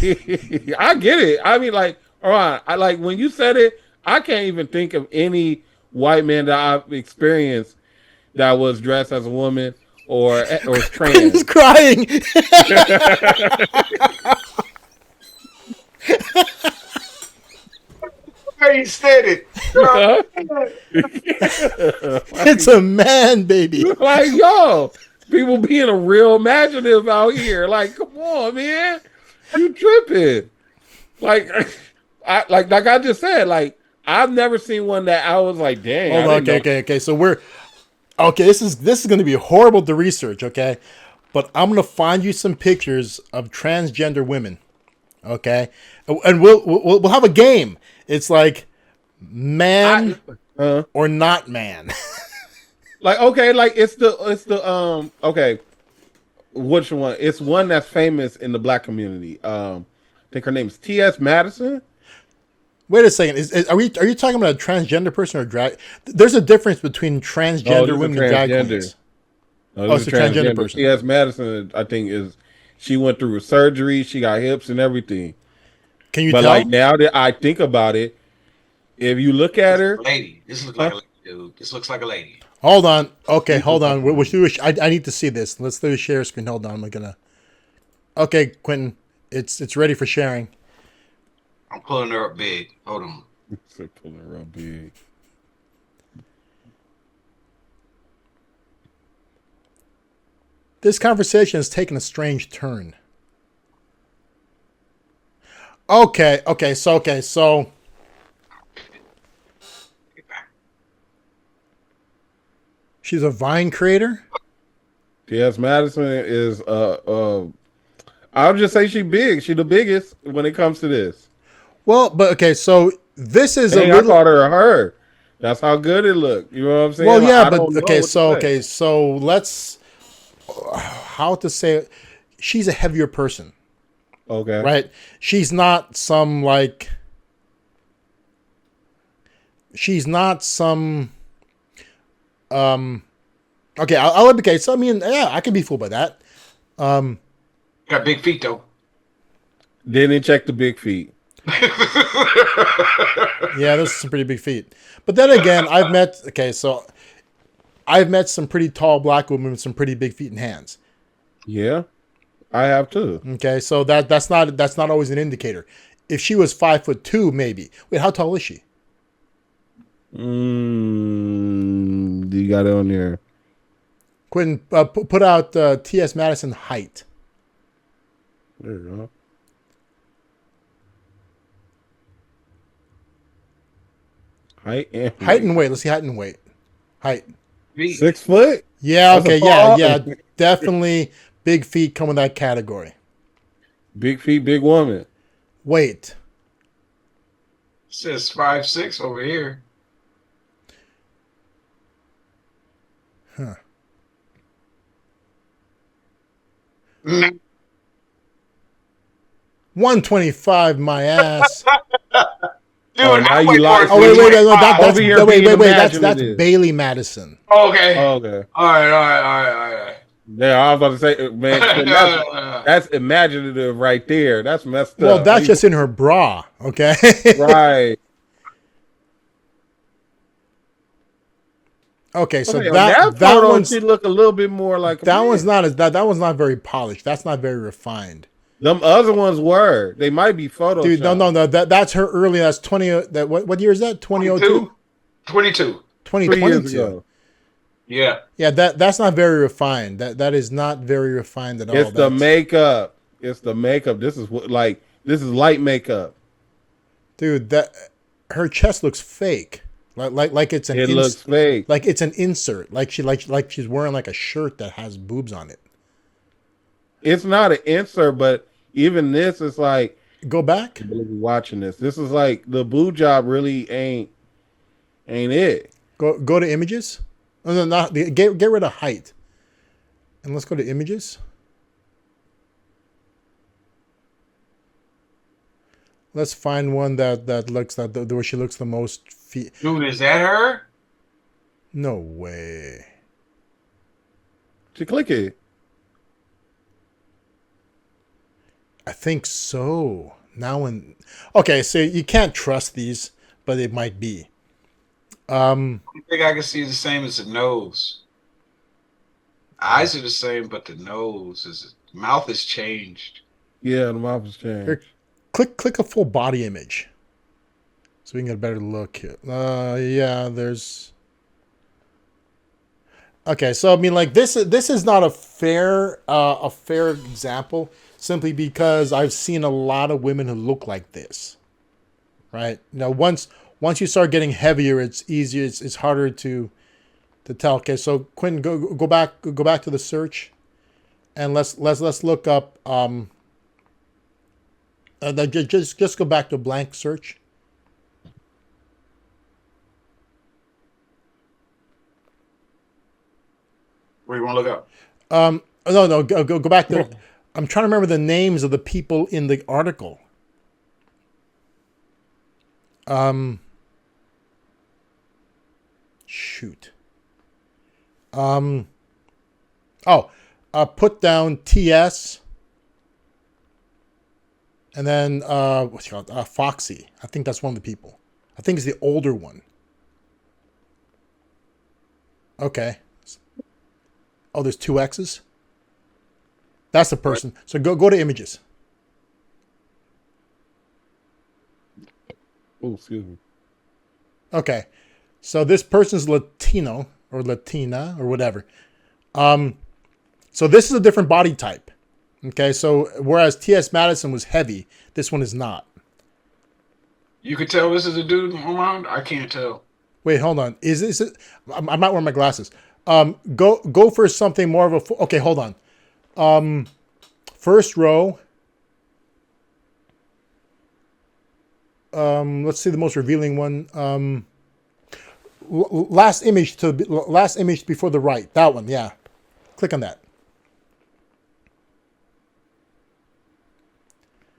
B: I get it. I mean, like, all right. I like when you said it, I can't even think of any white man that I've experienced that was dressed as a woman or trans.
A: He's crying.
C: He said it.
A: It's a man, baby.
B: Like, yo, people being a real imaginative out here. Like, come on, man. You tripping? Like, like I just said, like I've never seen one that I was like, dang,
A: Hold
B: I
A: on.
B: didn't know.
A: Okay. So we're okay. This is going to be horrible to research. Okay, but I'm going to find you some pictures of transgender women. Okay, and we'll have a game. It's like man or not man.
B: Like okay, like it's the okay, which one? It's one that's famous in the black community. I think her name is T.S. Madison.
A: Wait a second. Are you talking about a transgender person or drag? There's a difference between
B: Oh,
A: transgender
B: this is a
A: women and drag
B: transgender.
A: queens.
B: No,
A: Oh,
B: this
A: it's
B: is
A: a
B: a
A: transgender
B: transgender.
A: person.
B: T.S. Madison, I think, is she went through a surgery. She got hips and everything.
A: Can you
B: But like
A: tell?
B: now that I think about it, if you look at
C: This is a
B: her,
C: lady. This looks like
B: huh?
C: a lady, dude. This looks like a lady.
A: Hold on. Okay,
B: She
A: hold
B: looks like
A: on. I need to see this. Let's do a share screen. Hold on. I'm gonna. Okay, Quentin, it's ready for sharing.
C: I'm pulling her up big. Hold on.
B: So pulling her up big.
A: This conversation has taken a strange turn. So
C: Get back.
A: she's a Vine creator.
B: T.S. Madison is I'll just say she big. She the biggest when it comes to this.
A: Well, but okay, so this is a
B: Dang, I
A: little.
B: called her a her. That's how good it looked. You know what I'm
A: Well,
B: saying? Like
A: yeah,
B: I
A: but
B: don't know what to say.
A: so let's how to say it. She's a heavier person,
B: Okay.
A: right? She's not some like. She's not some. Okay, okay. So I mean, yeah, I can be fooled by that.
C: Got big feet though.
B: Didn't check the big feet.
A: Yeah, those are some pretty big feet. But then again, I've met some pretty tall black women with some pretty big feet and hands.
B: Yeah, I have too.
A: Okay, so that's not always an indicator. If she was 5'2", maybe. Wait, how tall is she?
B: You got it on there.
A: Quentin, put out T.S. Madison height.
B: There you go. Height
A: And weight. Let's see height and weight. Height.
B: 6 foot.
A: Yeah.
B: That's a
A: Okay.
B: fall.
A: Yeah. Definitely big feet come in that category.
B: Big feet, big woman.
A: Weight.
C: Says 5'6" over here.
A: Huh.
C: Mm.
A: 125, my ass.
C: Dude,
B: Oh, now
C: I
B: you
C: went
B: lied.
C: for
A: Oh wait, no, that's
B: Over here
A: wait,
B: being
A: that's
B: imaginative.
A: Bailey Madison.
C: Okay.
B: Oh, okay.
C: All right.
B: Yeah, I was about to say, man, that's imaginative right there. That's messed
A: Well,
B: up.
A: that's just in her bra, okay?
B: Right.
A: Okay, so
B: Okay, on
A: that
B: photo,
A: one's
B: she look a little bit more like a
A: that
B: man.
A: one's not as that one's not very polished. That's not very refined.
B: Them other ones were. They might be Photoshop.
A: Dude, no. That's her early. That's 20. That what year is that? 2002?
C: 22.
B: 3 years
A: 2022.
B: ago.
C: Yeah.
A: Yeah, that's not very refined. That is not very refined at all.
B: It's the makeup. It's the makeup. This is this is light makeup.
A: Dude, that her chest looks fake. Like it's an
B: Looks fake.
A: like it's an insert. Like she's wearing like a shirt that has boobs on it.
B: It's not an insert, but even this is like
A: Go back.
B: watching this. This is like the boob job really ain't it.
A: Go to images. No, not get rid of height. And let's go to images. Let's find one that looks where she looks the most.
C: Dude, is that her?
A: No way.
B: To click it.
A: I think so. Okay, so you can't trust these, but it might be.
C: I think I can see the same as the nose. Eyes are the same, but the mouth has changed.
B: Yeah, the mouth has changed.
A: Here, click a full body image, so we can get a better look here. Yeah, there's. Okay, so I mean, like this is not a fair example simply because I've seen a lot of women who look like this, right? Now, once you start getting heavier, it's easier. It's harder to tell. Okay, so Quentin, go back to the search, and let's look up. Just go back to a blank search.
C: What do you want to look up?
A: No, go back to. I'm trying to remember the names of the people in the article. Shoot. Oh, put down TS, and then what's it called? Foxy. I think that's one of the people. I think it's the older one. Okay. Oh, there's two X's. That's the person. So go to images.
B: Oh, excuse me.
A: Okay. So this person's Latino or Latina or whatever. So this is a different body type. Okay. So whereas T.S. Madison was heavy, this one is not.
C: You could tell this is a dude around. I can't tell.
A: Wait, hold on. Is this? I'm not wearing my glasses. Go for something more of a. Okay, hold on. First row. Let's see the most revealing one. Last image before the right. That one, yeah. Click on that.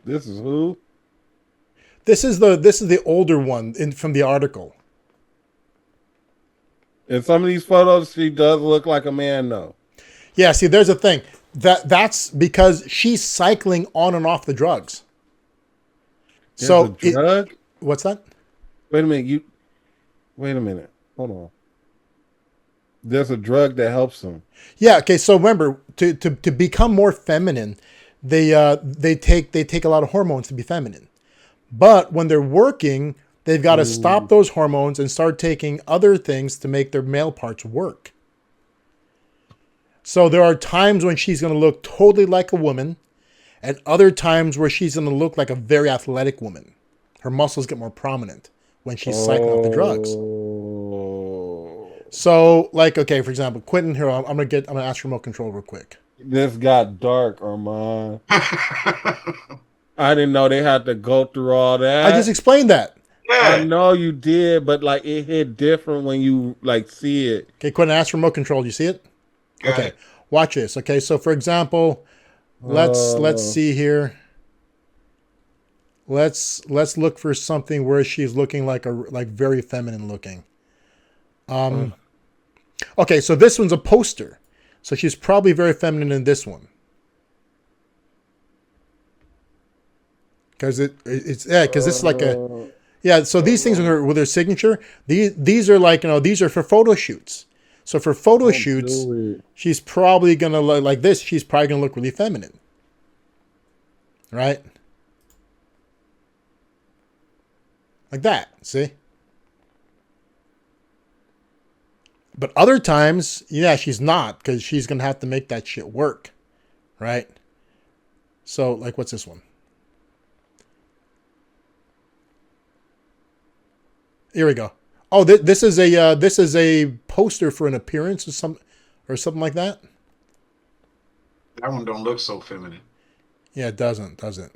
B: This is who?
A: This is the older one from the article.
B: In some of these photos, she does look like a man, though.
A: Yeah, see, there's a thing. That's because she's cycling on and off the drugs.
B: There's
A: So
B: a drug?
A: What's that?
B: Wait a minute. Hold on. There's a drug that helps them.
A: Yeah. Okay. So remember, to become more feminine, they take a lot of hormones to be feminine. But when they're working, they've got to stop those hormones and start taking other things to make their male parts work. So there are times when she's going to look totally like a woman, and other times where she's going to look like a very athletic woman. Her muscles get more prominent when she's cycling off the drugs. So, like, okay, for example, Quentin here. I'm gonna ask remote control real quick.
B: This got dark, Armand. I didn't know they had to go through all that.
A: I just explained that.
B: I know you did, but like it hit different when you like see it.
A: Okay, Quentin, ask remote control. Do you see it? Okay, watch this. Okay, so for example, let's see here. Let's look for something where she's looking like very feminine looking. Okay, so this one's a poster, so she's probably very feminine in this one. Because because this is like a So these things with her signature, these are like these are for photo shoots. So for photo shoots, she's probably gonna look like this. She's probably gonna look really feminine, right? Like that. See. But other times, yeah, she's not because she's gonna have to make that shit work, right? So like, what's this one? Here we go. Oh, this is a poster for an appearance or something like that.
C: That one don't look so feminine.
A: Yeah, it doesn't, does it?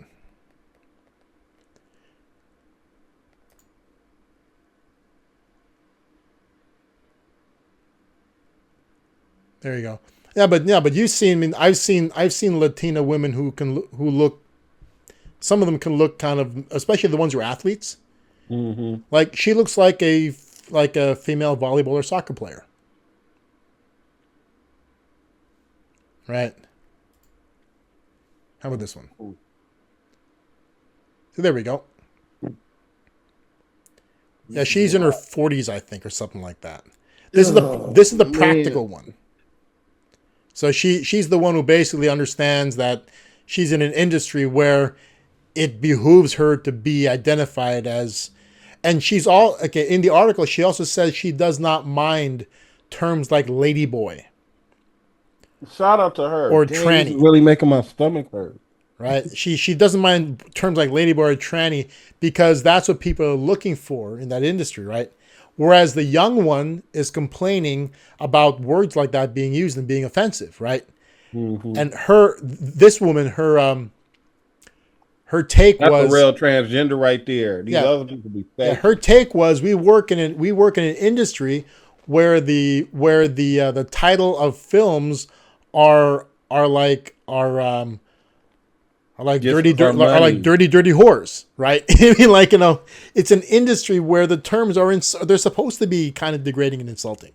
A: There you go. Yeah, but you've seen. I mean, I've seen Latina women who look. Some of them can look kind of, especially the ones who are athletes.
B: Mm-hmm.
A: Like she looks like a female volleyball or soccer player. Right. How about this one? So there we go. Yeah, she's in her 40s, I think, or something like that. This is the practical one. So she's the one who basically understands that she's in an industry where it behooves her to be identified as, and she's all okay. In the article, she also says she does not mind terms like ladyboy
B: Shout out to her.
A: or
B: Damn, this is
A: tranny,
B: really making my stomach hurt.
A: right? She doesn't mind terms like ladyboy or tranny because that's what people are looking for in that industry, right? Whereas the young one is complaining about words like that being used and being offensive, right?
B: Mm-hmm.
A: And this woman, her take
B: That's a
A: was
B: real transgender right there. These
A: yeah,
B: other people be
A: yeah.
B: fake.
A: Her take was we work in an industry where the title of films are like
B: Gets us our
A: are like
B: money.
A: dirty whores, right? I mean, like, it's an industry where the terms they're supposed to be kind of degrading and insulting.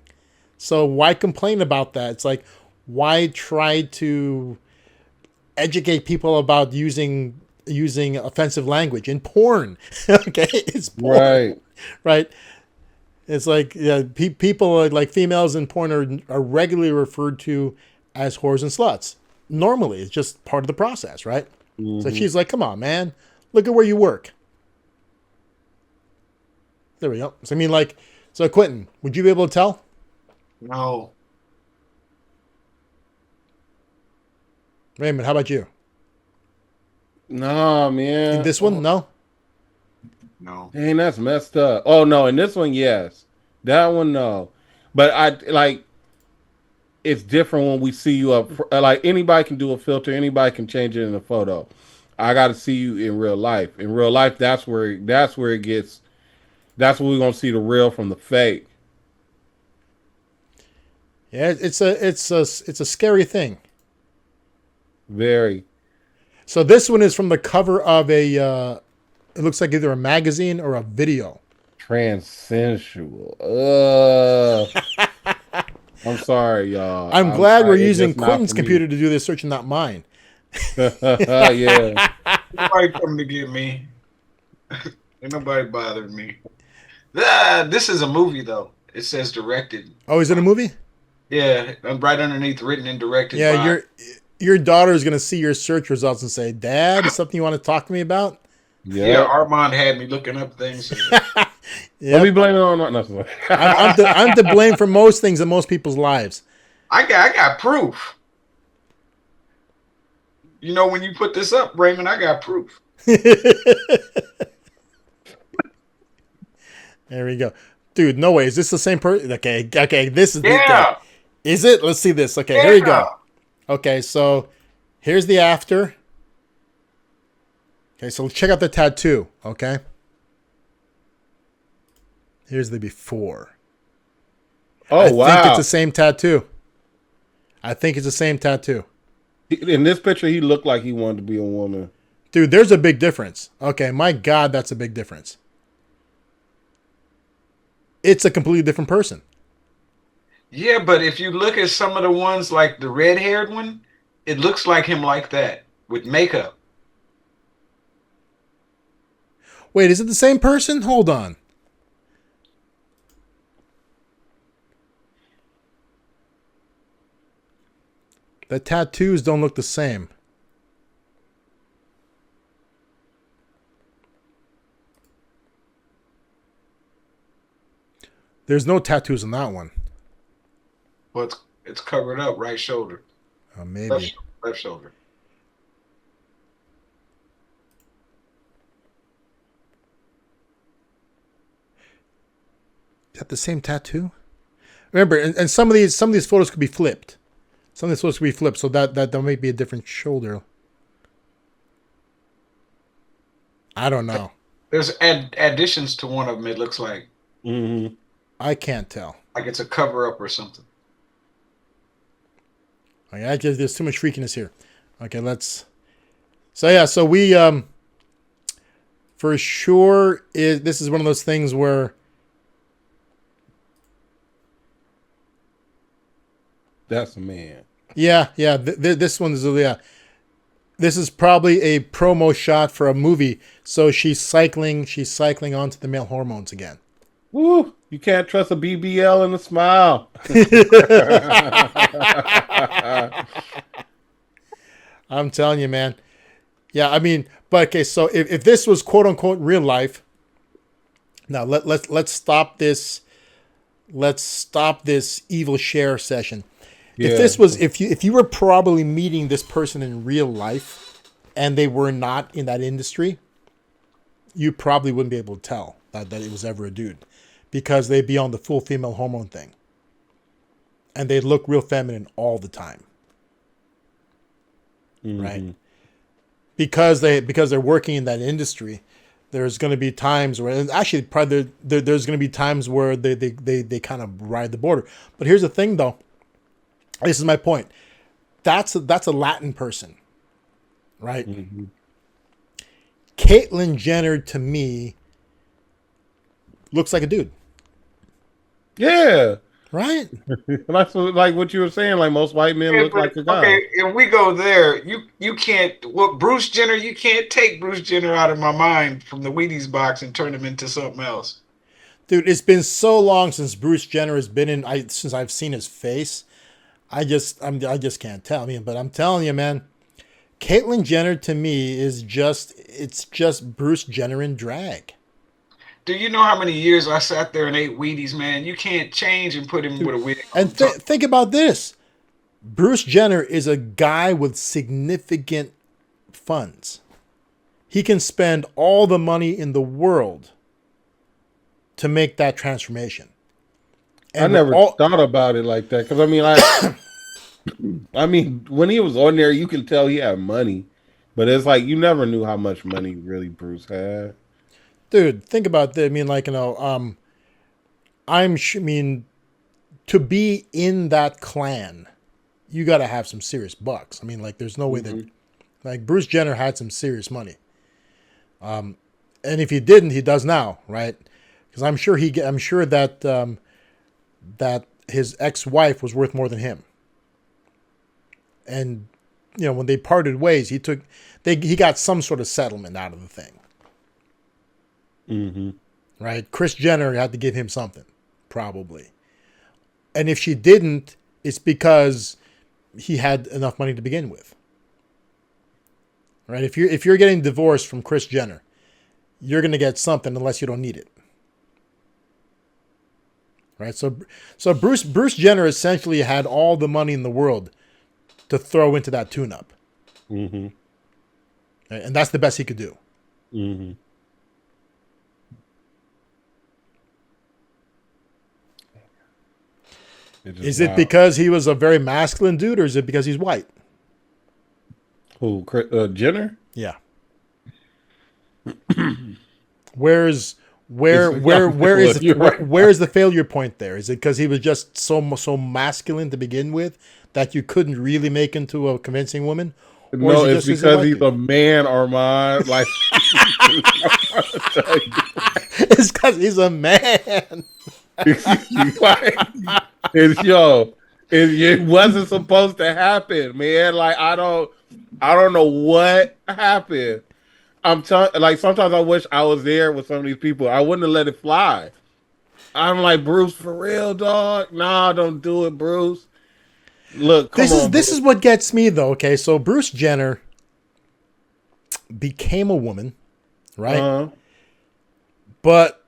A: So why complain about that? It's like, why try to educate people about using offensive language in porn? Okay, it's porn,
B: Right.
A: right? It's like, yeah, people like females in porn are regularly referred to as whores and sluts. Normally, it's just part of the process, right?
B: Mm-hmm.
A: So she's like, "Come on, man, look at where you work." There we go. So I mean, like, so Quentin, would you be able to tell?
C: No.
A: Raymond, how about you?
B: Nah, man.
A: In this one, no.
C: No.
B: Dang, that's messed up. Oh no, in this one, yes. That one, no. But I like it's different when we see you up. Like anybody can do a filter, anybody can change it in a photo. I got to see you in real life. In real life, that's where it gets. That's where we're gonna see the real from the fake.
A: Yeah, it's a scary thing.
B: Very
A: So this one is from the cover of a. It looks like either a magazine or a video.
B: transsensual. I'm sorry, y'all.
A: I'm glad we're
B: It's
A: using
B: just not
A: Quentin's
B: for me.
A: computer to do this search and not mine.
B: Yeah.
C: Nobody coming to get me. Ain't nobody bothering me. This is a movie though. It says directed.
A: Oh, is it a movie?
C: Yeah, and right underneath, written and directed
A: Yeah,
C: by.
A: your daughter is gonna see your search results and say, "Dad, is something you want to talk to me about?"
C: Yeah, Armand had me looking up things.
B: Let me blame it on no,
A: I'm to blame for most things in most people's lives.
C: I got proof. You know, when you put this up, Raymond, I got proof.
A: There we go, dude. No way. Is this the same person? Okay, this is
C: Yeah.
A: okay. Is it? Let's see this. Okay, here we go. Okay, so here's the after. Okay, so check out the tattoo. Okay, here's the before.
B: Oh,
A: I
B: wow.
A: think it's the same tattoo. I think it's the same tattoo.
B: In this picture, he looked like he wanted to be a woman.
A: Dude, there's a big difference. Okay, my God, that's a big difference. It's a completely different person.
C: Yeah, but if you look at some of the ones like the red-haired one, it looks like him like that with makeup.
A: Wait, is it the same person? Hold on. The tattoos don't look the same. There's no tattoos on that one.
C: Well, it's covered up, right shoulder.
A: Maybe.
C: Left shoulder.
A: Is that the same tattoo? Remember, and some of these photos could be flipped. Some of these photos could be flipped, so that might be a different shoulder. I don't know.
C: There's additions to one of them, it looks like.
B: Mm-hmm.
A: I can't tell.
C: Like it's a cover-up or something.
A: Okay, there's too much freakiness here. Okay, let's. So yeah, so we for sure this is one of those things where
B: That's a man.
A: yeah. This one is This is probably a promo shot for a movie. So she's cycling onto the male hormones again.
B: Woo! You can't trust a BBL in a smile.
A: I'm telling you, man. Yeah, I mean, but okay. So if this was quote unquote real life, now let's stop this let's stop this evil share session.
B: Yeah.
A: If you were probably meeting this person in real life and they were not in that industry, you probably wouldn't be able to tell that it was ever a dude, because they'd be on the full female hormone thing. And they'd look real feminine all the time. Mm-hmm. Right? Because they're working in that industry, there's going to be times where, and actually probably there's going to be times where they kind of ride the border. But here's the thing, though. This is my point. That's a Latin person, right? Mm-hmm. Caitlyn Jenner, to me, looks like a dude.
B: Yeah.
A: Right?
B: That's like what you were saying. Like, most white men look like a guy.
C: Okay, if we go there, you can't. What Bruce Jenner? You can't take Bruce Jenner out of my mind from the Wheaties box and turn him into something else.
A: Dude, it's been so long since Bruce Jenner has been in. Since I've seen his face, I just can't tell. I mean, but I'm telling you, man, Caitlyn Jenner to me is just Bruce Jenner in drag.
C: Do you know how many years I sat there and ate Wheaties, man? You can't change and put him with a wig.
A: And think about this. Bruce Jenner is a guy with significant funds. He can spend all the money in the world to make that transformation.
B: And I never thought about it like that. Because, I mean, when he was on there, you can tell he had money. But it's like, you never knew how much money really Bruce had.
A: Dude, think about that. I mean, like, to be in that clan, you got to have some serious bucks. I mean, like, there's no way that, like, Bruce Jenner had some serious money. And if he didn't, he does now, right? Because I'm sure that that his ex-wife was worth more than him. And when they parted ways, he got some sort of settlement out of the thing.
B: Mm-hmm.
A: Right? Kris Jenner had to give him something, probably. And if she didn't, it's because he had enough money to begin with. Right? If you're getting divorced from Kris Jenner, you're going to get something unless you don't need it. Right? So Bruce Jenner essentially had all the money in the world to throw into that tune-up.
B: Mm-hmm.
A: Right? And that's the best he could do.
B: Mm-hmm.
A: Is it because he was a very masculine dude, or is it because he's white?
B: Who, Jenner?
A: Yeah. Where's the failure point there? Is it because he was just so masculine to begin with that you couldn't really make into a convincing woman? Or
B: no, it's because he's a man, Armand. Like,
A: it's because he's a man.
B: It wasn't supposed to happen, man. Like, I don't know what happened. I'm telling, like, sometimes I wish I was there with some of these people. I wouldn't have let it fly. I'm like, Bruce, for real, dog. Nah, don't do it, Bruce. Look,
A: this is what gets me though. Okay, so Bruce Jenner became a woman, right?
B: Uh-huh.
A: But,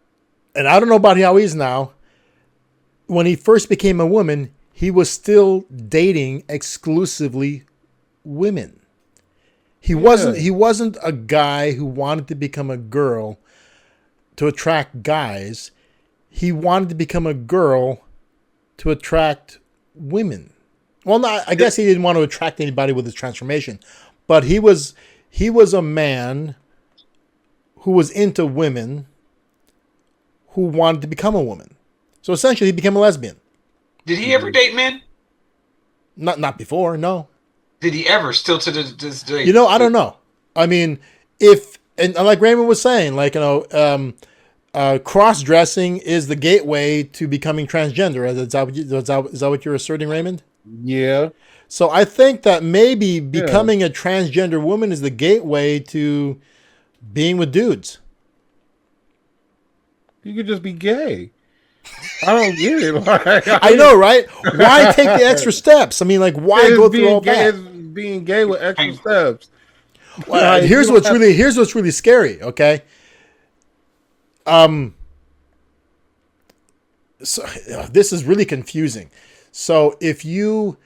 A: and I don't know about how he is now. When he first became a woman, he was still dating exclusively women. He wasn't a guy who wanted to become a girl to attract guys. He wanted to become a girl to attract women. Well, no, I guess he didn't want to attract anybody with his transformation, but he was a man who was into women who wanted to become a woman. So essentially, he became a lesbian.
C: Did he ever date men?
A: Not before, no.
C: Did he ever? Still to this day?
A: I don't know. I mean, and like Raymond was saying, like, cross-dressing is the gateway to becoming transgender. Is that what you're asserting, Raymond?
B: Yeah.
A: So I think that maybe becoming a transgender woman is the gateway to being with dudes.
B: You could just be gay. I don't get it.
A: I know, right? Why take the extra steps? I mean, like, why go through all that?
B: It's being gay with extra steps.
A: Well, here's what's really scary. Okay. So this is really confusing. So if you,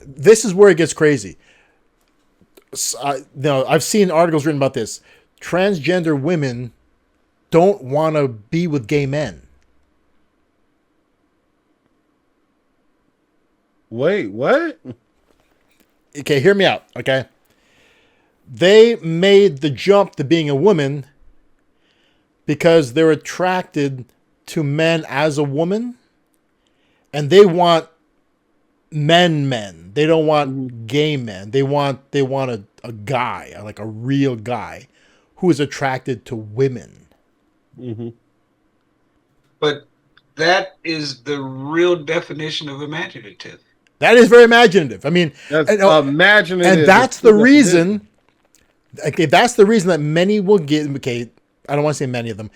A: this is where it gets crazy. No, I've seen articles written about this. Transgender women don't want to be with gay men.
B: Wait, what?
A: Okay, hear me out. Okay, they made the jump to being a woman because they're attracted to men as a woman, and they want men. They don't want gay men. They want a guy, like a real guy, who is attracted to women.
B: Mm-hmm.
C: But that is the real definition of imaginative.
A: That is very imaginative. I mean,
B: That's
A: imaginative, and that's the reason. Okay, that's the reason that many will get. Okay, I don't want to say many of them.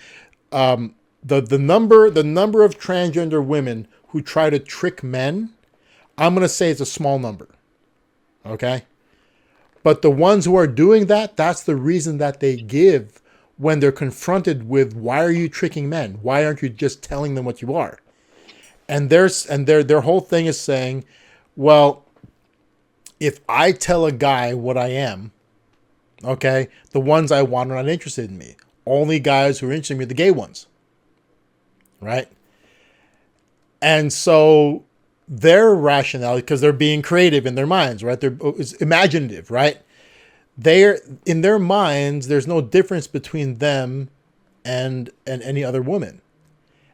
A: The number of transgender women who try to trick men, I'm going to say it's a small number. Okay, but the ones who are doing that, that's the reason that they give when they're confronted with, why are you tricking men? Why aren't you just telling them what you are? And their whole thing is saying, well, if I tell a guy what I am, okay, the ones I want are not interested in me. Only guys who are interested in me are the gay ones. Right? And so their rationale, because they're being creative in their minds, right? They're imaginative, right? They're in their minds, there's no difference between them and any other woman.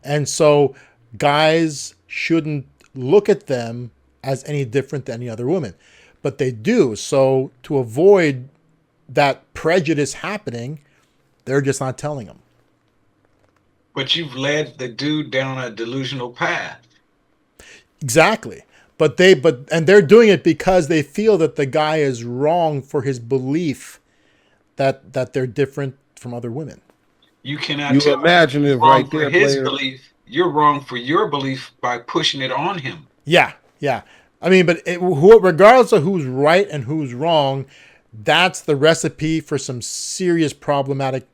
A: And so guys shouldn't look at them as any different than any other woman. But they do. So to avoid that prejudice happening, they're just not telling them.
C: But you've led the dude down a delusional path.
A: Exactly. But they're doing it because they feel that the guy is wrong for his belief that they're different from other women.
C: You cannot tell
B: imaginative
C: wrong
B: right
C: for
B: there,
C: his
B: player.
C: belief. You're wrong for your belief by pushing it on him.
A: Yeah. I mean, but regardless of who's right and who's wrong, that's the recipe for some serious problematic.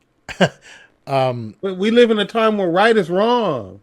B: We live in a time where right is wrong.